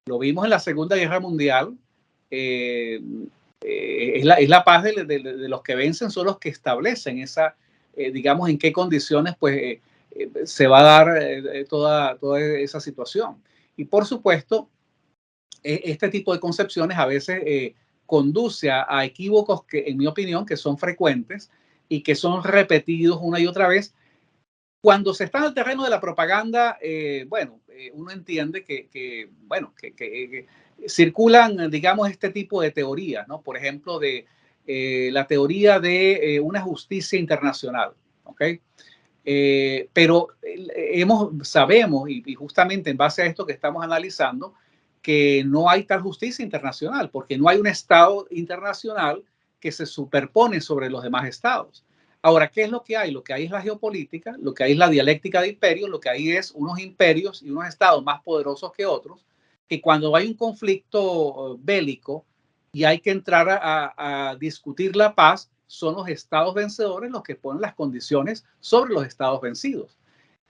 Lo vimos en la Segunda Guerra Mundial, es la paz de los que vencen, son los que establecen esa, digamos, en qué condiciones pues, se va a dar toda esa situación. Y por supuesto, este tipo de concepciones a veces conduce a equívocos que, en mi opinión, que son frecuentes y que son repetidos una y otra vez. Cuando se está en el terreno de la propaganda, bueno, uno entiende que circulan, digamos, este tipo de teorías, ¿no? Por ejemplo, de la teoría de una justicia internacional, ¿ok? Pero sabemos, y justamente en base a esto que estamos analizando, que no hay tal justicia internacional, porque no hay un Estado internacional que se superpone sobre los demás Estados. Ahora, ¿qué es lo que hay? Lo que hay es la geopolítica, lo que hay es la dialéctica de imperios, lo que hay es unos imperios y unos estados más poderosos que otros, que cuando hay un conflicto bélico y hay que entrar a discutir la paz, son los estados vencedores los que ponen las condiciones sobre los estados vencidos.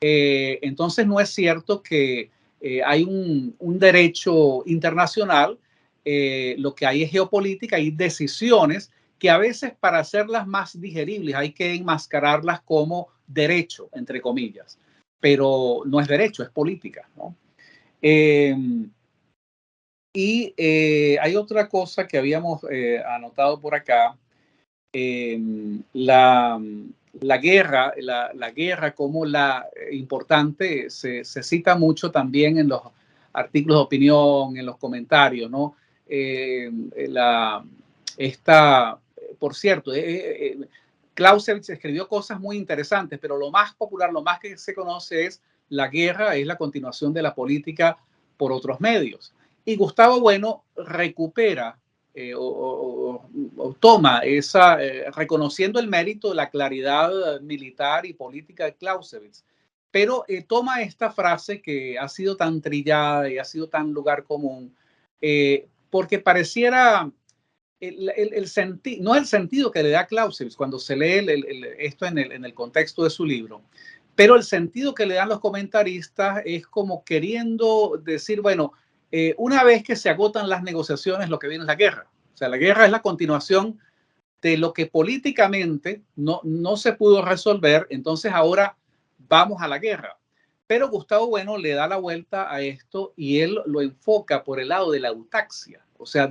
Entonces no es cierto que hay un derecho internacional, lo que hay es geopolítica, hay decisiones que a veces para hacerlas más digeribles hay que enmascararlas como derecho, entre comillas, pero no es derecho, es política, ¿no? Hay otra cosa que habíamos anotado por acá, la guerra como la importante se cita mucho también en los artículos de opinión, en los comentarios, ¿no? Por cierto, Clausewitz escribió cosas muy interesantes, pero lo más popular, lo más que se conoce es la guerra es la continuación de la política por otros medios. Y Gustavo Bueno recupera o toma esa, reconociendo el mérito de la claridad militar y política de Clausewitz, pero toma esta frase que ha sido tan trillada y ha sido tan lugar común, porque pareciera no es el sentido que le da Clausewitz cuando se lee esto en el contexto de su libro, pero el sentido que le dan los comentaristas es como queriendo decir, bueno, una vez que se agotan las negociaciones, lo que viene es la guerra. O sea, la guerra es la continuación de lo que políticamente no se pudo resolver, entonces ahora vamos a la guerra. Pero Gustavo Bueno le da la vuelta a esto y él lo enfoca por el lado de la eutaxia, o sea,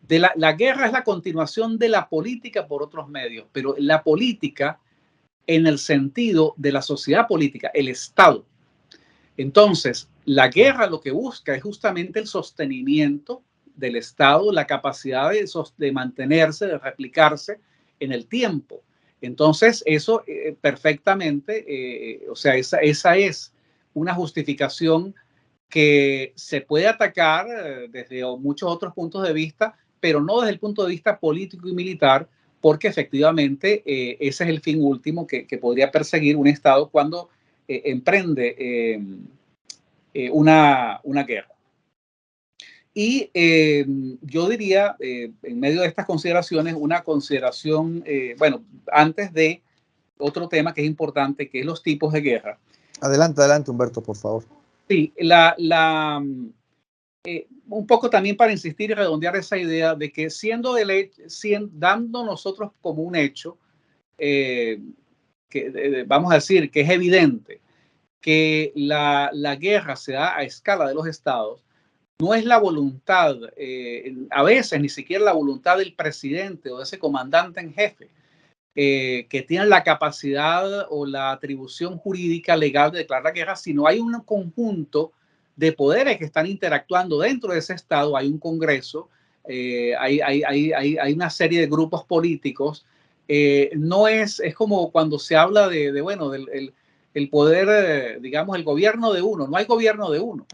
la guerra es la continuación de la política por otros medios, pero la política en el sentido de la sociedad política, el Estado. Entonces, la guerra lo que busca es justamente el sostenimiento del Estado, la capacidad de mantenerse, de replicarse en el tiempo. Entonces, eso perfectamente, o sea, esa es una justificación que se puede atacar desde muchos otros puntos de vista, pero no desde el punto de vista político y militar, porque efectivamente ese es el fin último que podría perseguir un Estado cuando emprende una guerra. Y yo diría, en medio de estas consideraciones, una consideración, bueno, antes de otro tema que es importante, que es los tipos de guerra. Adelante, Humberto, por favor. Sí, un poco también para insistir y redondear esa idea de que dando nosotros como un hecho, vamos a decir que es evidente que la guerra se da a escala de los estados, no es la voluntad, a veces ni siquiera la voluntad del presidente o de ese comandante en jefe, que tienen la capacidad o la atribución jurídica legal de declarar la guerra, sino hay un conjunto de poderes que están interactuando dentro de ese estado. Hay un congreso, hay una serie de grupos políticos. No es como cuando se habla bueno, el poder, digamos, el gobierno de uno. No hay gobierno de uno,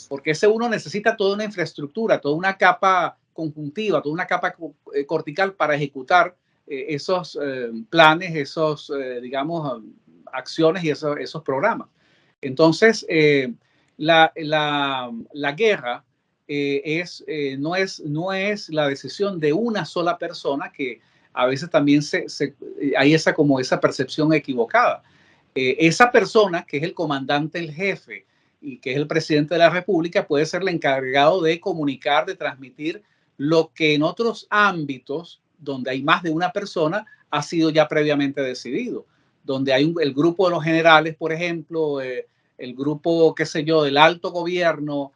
porque ese uno necesita toda una infraestructura, toda una capa conjuntiva, toda una capa cortical para ejecutar esos planes, digamos, acciones y esos programas. Entonces, la guerra no es la decisión de una sola persona, que a veces también hay esa percepción equivocada. Esa persona, que es el comandante, el jefe, y que es el presidente de la República, puede ser el encargado de comunicar, de transmitir lo que en otros ámbitos donde hay más de una persona ha sido ya previamente decidido, donde hay el grupo de los generales, por ejemplo, el grupo, qué sé yo, del alto gobierno.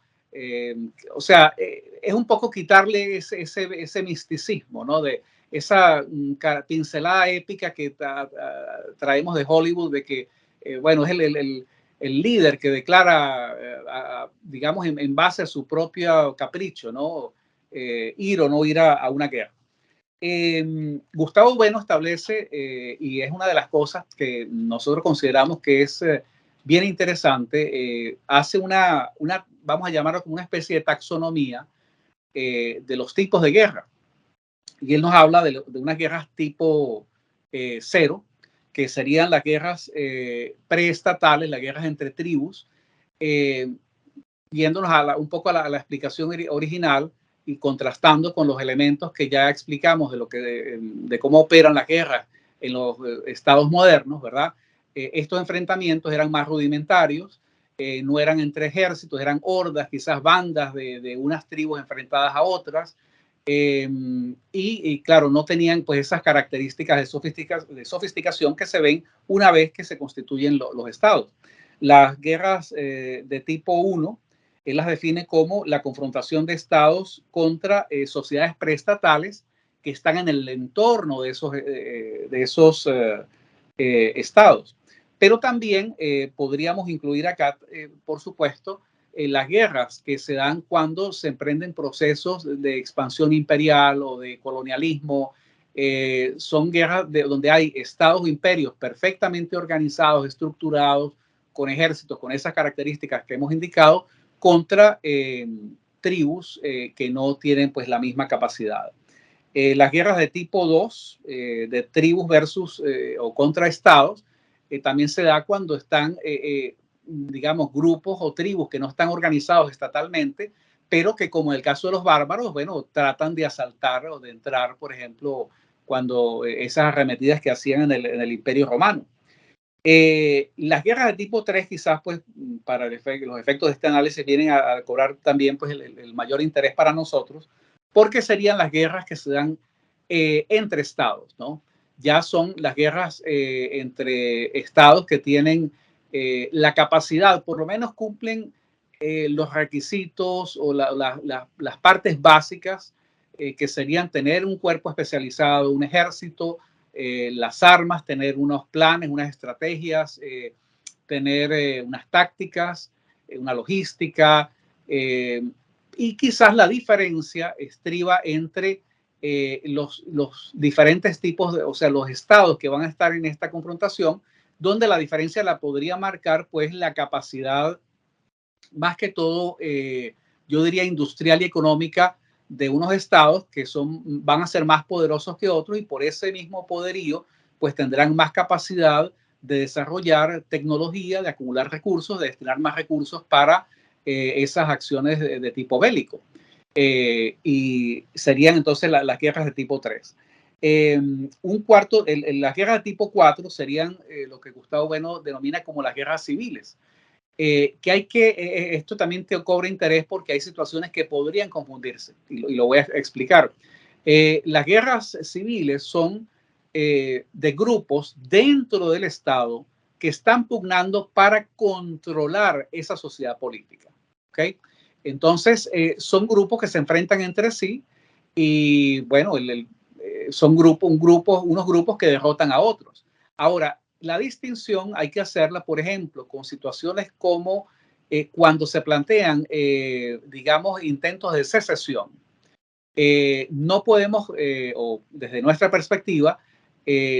O sea, es un poco quitarle ese misticismo, ¿no? De esa pincelada épica que traemos de Hollywood, de que, bueno, es el líder que declara, digamos, en base a su propio capricho, ¿no? Ir o no ir a una guerra. Gustavo Bueno establece, y es una de las cosas que nosotros consideramos que es bien interesante, hace vamos a llamarlo como una especie de taxonomía de los tipos de guerra. Y él nos habla de unas guerras tipo cero, que serían las guerras preestatales, las guerras entre tribus, yéndonos un poco a la explicación original y contrastando con los elementos que ya explicamos de cómo operan las guerras en los estados modernos, ¿verdad? Estos enfrentamientos eran más rudimentarios, no eran entre ejércitos, eran hordas, quizás bandas de unas tribus enfrentadas a otras, y claro, no tenían pues esas características de sofisticación que se ven una vez que se constituyen los estados. Las guerras de tipo 1, él las define como la confrontación de estados contra sociedades preestatales que están en el entorno de esos estados. Pero también podríamos incluir acá, por supuesto, las guerras que se dan cuando se emprenden procesos de expansión imperial o de colonialismo. Son guerras donde hay estados o imperios perfectamente organizados, estructurados, con ejércitos, con esas características que hemos indicado, contra tribus que no tienen pues la misma capacidad. Las guerras de tipo 2, de tribus versus o contra estados, también se da cuando están, digamos, grupos o tribus que no están organizados estatalmente, pero que, como en el caso de los bárbaros, bueno, tratan de asaltar o de entrar, por ejemplo, cuando esas arremetidas que hacían en el Imperio Romano. Las guerras de tipo 3, quizás, pues, para los efectos de este análisis, vienen a cobrar también pues, el mayor interés para nosotros, porque serían las guerras que se dan entre estados, ¿no? Ya son las guerras entre estados que tienen la capacidad, por lo menos cumplen los requisitos o las partes básicas, que serían tener un cuerpo especializado, un ejército, las armas, tener unos planes, unas estrategias, tener unas tácticas, una logística, y quizás la diferencia estriba entre los diferentes tipos, o sea, los estados que van a estar en esta confrontación, donde la diferencia la podría marcar pues la capacidad, más que todo, yo diría industrial y económica, de unos estados que van a ser más poderosos que otros, y por ese mismo poderío pues tendrán más capacidad de desarrollar tecnología, de acumular recursos, de destinar más recursos para esas acciones de tipo bélico. Y serían entonces las guerras de tipo 3. Un cuarto, las guerras de tipo 4 serían lo que Gustavo Bueno denomina como las guerras civiles. Esto también te cobra interés porque hay situaciones que podrían confundirse y lo voy a explicar. Las guerras civiles son de grupos dentro del Estado que están pugnando para controlar esa sociedad política. ¿Okay? Entonces, son grupos que se enfrentan entre sí y, bueno, son unos grupos que derrotan a otros. Ahora, la distinción hay que hacerla, por ejemplo, con situaciones como cuando se plantean, digamos, intentos de secesión. No podemos, o desde nuestra perspectiva,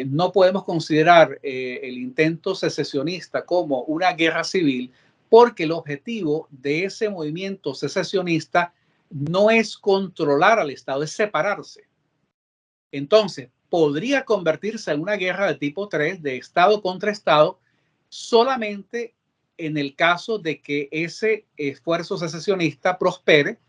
no podemos considerar el intento secesionista como una guerra civil porque el objetivo de ese movimiento secesionista no es controlar al Estado, es separarse. Entonces, podría convertirse en una guerra de tipo 3, de Estado contra Estado, solamente en el caso de que ese esfuerzo secesionista prospere,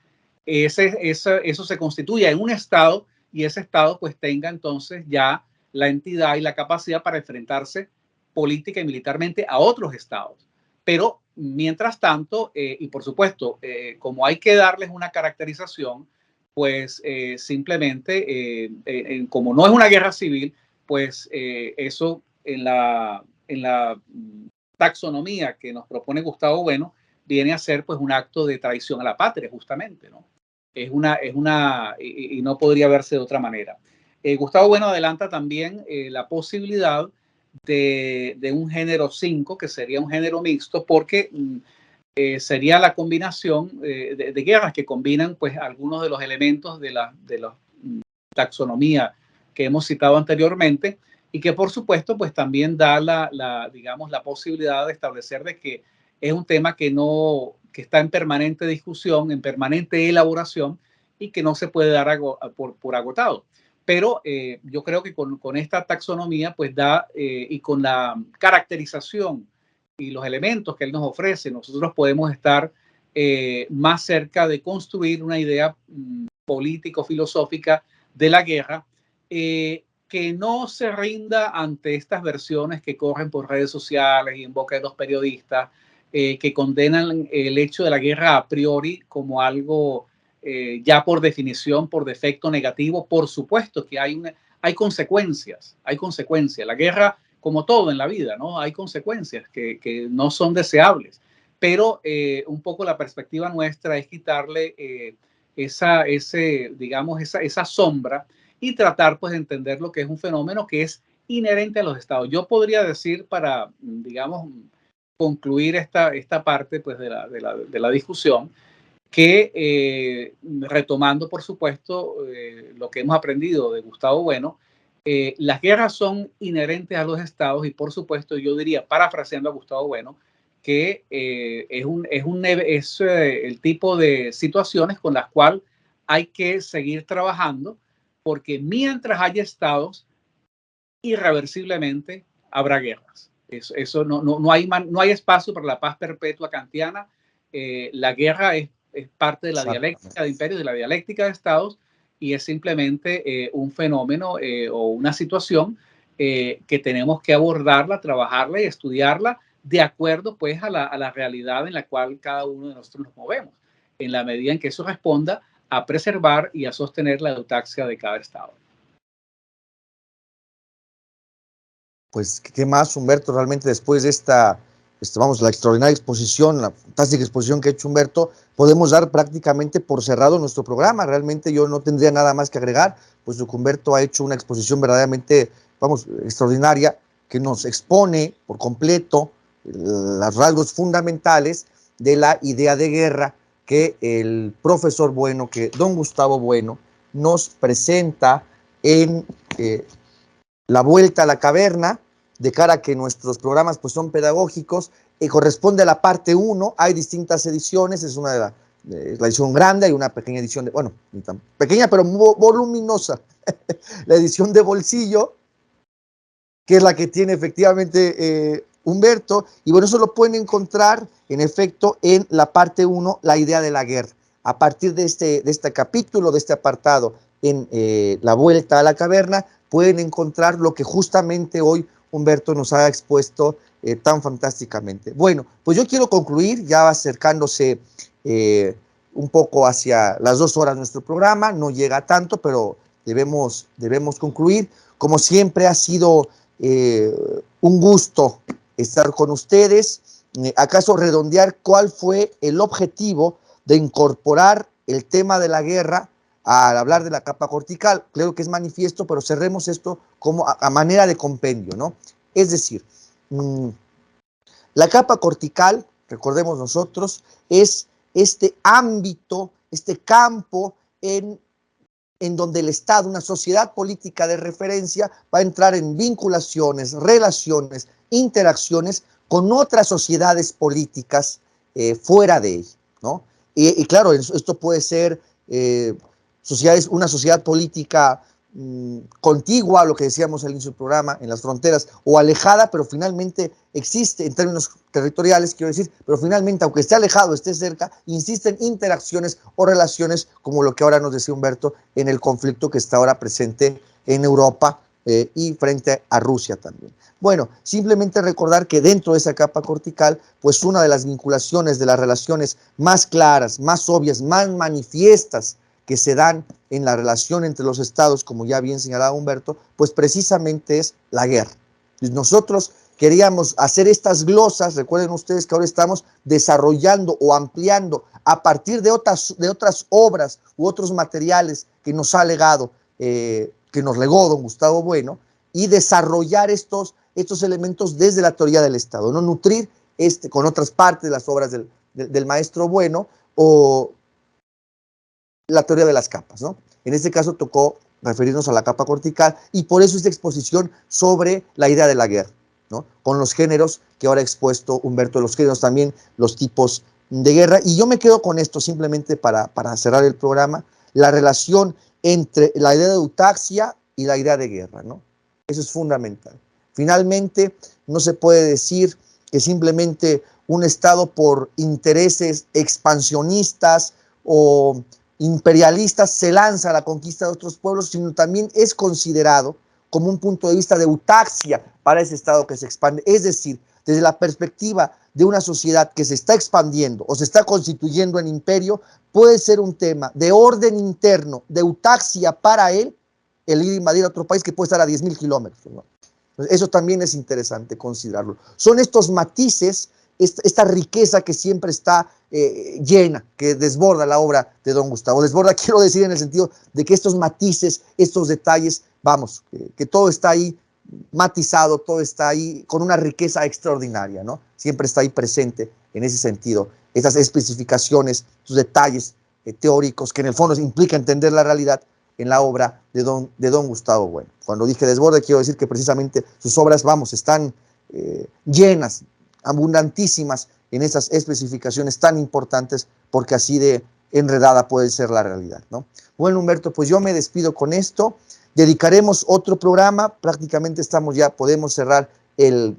eso se constituya en un Estado y ese Estado pues tenga entonces ya la entidad y la capacidad para enfrentarse política y militarmente a otros Estados. Pero mientras tanto, y por supuesto, como hay que darles una caracterización, pues simplemente, como no es una guerra civil, pues eso en la taxonomía que nos propone Gustavo Bueno viene a ser pues un acto de traición a la patria, justamente, ¿no? Y no podría verse de otra manera. Gustavo Bueno adelanta también la posibilidad de un género 5, que sería un género mixto, porque sería la combinación de guerras que combinan pues algunos de los elementos de la taxonomía que hemos citado anteriormente y que por supuesto pues también da digamos, la posibilidad de establecer de que es un tema que está en permanente discusión, en permanente elaboración y que no se puede dar por agotado. Pero yo creo que con esta taxonomía pues y con la caracterización y los elementos que él nos ofrece, nosotros podemos estar más cerca de construir una idea político-filosófica de la guerra que no se rinda ante estas versiones que corren por redes sociales y en boca de los periodistas que condenan el hecho de la guerra a priori como algo ya por definición, por defecto negativo. Por supuesto que hay consecuencias, hay consecuencias. La guerra, como todo en la vida, ¿no? Hay consecuencias que no son deseables, pero un poco la perspectiva nuestra es quitarle esa sombra y tratar pues de entender lo que es un fenómeno que es inherente a los estados. Yo podría decir para, digamos, concluir esta parte pues de la discusión, que retomando por supuesto lo que hemos aprendido de Gustavo Bueno, las guerras son inherentes a los estados y por supuesto yo diría, parafraseando a Gustavo Bueno, que es el tipo de situaciones con las cuales hay que seguir trabajando porque mientras haya estados, irreversiblemente habrá guerras. Eso no hay espacio para la paz perpetua kantiana. La guerra es parte de la dialéctica de imperios, de la dialéctica de estados, y es simplemente un fenómeno o una situación que tenemos que abordarla, trabajarla y estudiarla de acuerdo pues a la realidad en la cual cada uno de nosotros nos movemos, en la medida en que eso responda a preservar y a sostener la eutaxia de cada estado. Pues, ¿qué más, Humberto? Realmente después de la extraordinaria exposición, la fantástica exposición que ha hecho Humberto, podemos dar prácticamente por cerrado nuestro programa. Realmente yo no tendría nada más que agregar, pues Humberto ha hecho una exposición verdaderamente, extraordinaria, que nos expone por completo los rasgos fundamentales de la idea de guerra que el profesor Bueno, que don Gustavo Bueno, nos presenta en La Vuelta a la Caverna, de cara a que nuestros programas pues son pedagógicos, corresponde a la parte 1, hay distintas ediciones, es una de la edición grande, hay una pequeña edición, ni tan pequeña, pero voluminosa, la edición de bolsillo, que es la que tiene efectivamente Humberto, y bueno, eso lo pueden encontrar, en efecto, en la parte 1, la idea de la guerra. A partir de este capítulo, de este apartado, en La Vuelta a la Caverna, pueden encontrar lo que justamente hoy Humberto nos ha expuesto tan fantásticamente. Bueno, pues yo quiero concluir, ya acercándose un poco hacia las 2 horas nuestro programa, no llega tanto, pero debemos concluir. Como siempre ha sido un gusto estar con ustedes. ¿Acaso redondear cuál fue el objetivo de incorporar el tema de la guerra al hablar de la capa cortical? Creo que es manifiesto, pero cerremos esto como a manera de compendio, ¿no? Es decir, la capa cortical, recordemos nosotros, es este ámbito, este campo en donde el Estado, una sociedad política de referencia, va a entrar en vinculaciones, relaciones, interacciones con otras sociedades políticas fuera de ella, ¿no? Y claro, esto puede ser una sociedad política contigua, lo que decíamos al inicio del programa, en las fronteras, o alejada, pero finalmente existe en términos territoriales, quiero decir, pero finalmente, aunque esté alejado, esté cerca, insisten interacciones o relaciones, como lo que ahora nos decía Humberto, en el conflicto que está ahora presente en Europa y frente a Rusia también. Bueno, simplemente recordar que dentro de esa capa cortical, pues una de las vinculaciones, de las relaciones más claras, más obvias, más manifiestas que se dan en la relación entre los estados, como ya bien señalaba Humberto, pues precisamente es la guerra. Nosotros queríamos hacer estas glosas, recuerden ustedes que ahora estamos desarrollando o ampliando a partir de otras obras u otros materiales que nos ha legado, que nos legó don Gustavo Bueno, y desarrollar estos elementos desde la teoría del Estado, no nutrir con otras partes de las obras del maestro Bueno o la teoría de las capas, ¿no? En este caso tocó referirnos a la capa cortical y por eso esta exposición sobre la idea de la guerra, ¿no? Con los géneros que ahora ha expuesto Humberto, los géneros también, los tipos de guerra. Y yo me quedo con esto simplemente para cerrar el programa, la relación entre la idea de eutaxia y la idea de guerra, ¿no? Eso es fundamental. Finalmente, no se puede decir que simplemente un Estado por intereses expansionistas o imperialistas se lanza a la conquista de otros pueblos, sino también es considerado como un punto de vista de eutaxia para ese Estado que se expande. Es decir, desde la perspectiva de una sociedad que se está expandiendo o se está constituyendo en imperio, puede ser un tema de orden interno, de eutaxia para él, el ir a invadir a otro país que puede estar a 10,000 kilómetros, ¿no? Eso también es interesante considerarlo. Son estos matices, esta riqueza que siempre está llena, que desborda la obra de don Gustavo. Desborda, quiero decir, en el sentido de que estos matices, estos detalles, vamos, que todo está ahí matizado, todo está ahí con una riqueza extraordinaria, ¿no? Siempre está ahí presente en ese sentido. Esas especificaciones, sus detalles teóricos que en el fondo implica entender la realidad en la obra de don Gustavo Bueno. Cuando dije desborde, quiero decir que precisamente sus obras, vamos, están llenas, abundantísimas en esas especificaciones tan importantes, porque así de enredada puede ser la realidad, ¿no? Bueno, Humberto, pues yo me despido con esto. Dedicaremos otro programa, prácticamente podemos cerrar el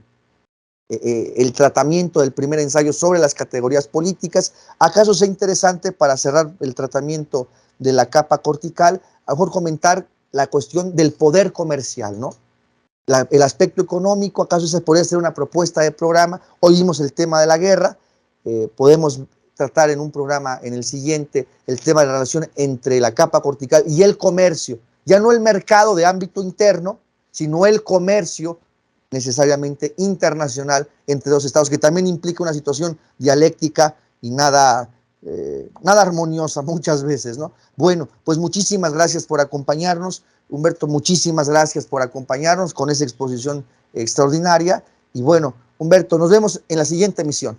tratamiento del primer ensayo sobre las categorías políticas. ¿Acaso sea interesante para cerrar el tratamiento de la capa cortical, a lo mejor comentar la cuestión del poder comercial, ¿no? El aspecto económico, ¿acaso esa podría ser una propuesta de programa? Hoy vimos el tema de la guerra, podemos tratar en un programa, en el siguiente, el tema de la relación entre la capa cortical y el comercio, ya no el mercado de ámbito interno, sino el comercio necesariamente internacional entre dos estados, que también implica una situación dialéctica y nada armoniosa muchas veces, ¿no? Bueno, pues muchísimas gracias por acompañarnos. Humberto, muchísimas gracias por acompañarnos con esa exposición extraordinaria. Y bueno, Humberto, nos vemos en la siguiente emisión.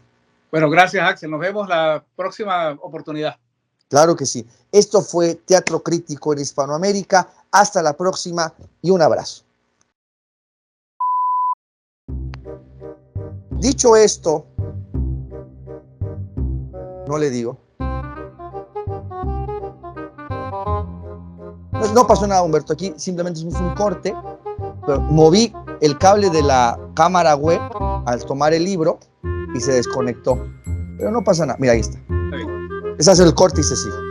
Bueno, gracias, Axel. Nos vemos la próxima oportunidad. Claro que sí. Esto fue Teatro Crítico en Hispanoamérica. Hasta la próxima y un abrazo. Dicho esto, no le digo. No pasó nada, Humberto. Aquí simplemente es un corte. Pero moví el cable de la cámara web al tomar el libro y se desconectó. Pero no pasa nada. Mira, ahí está. Ese es el corte y se sigue.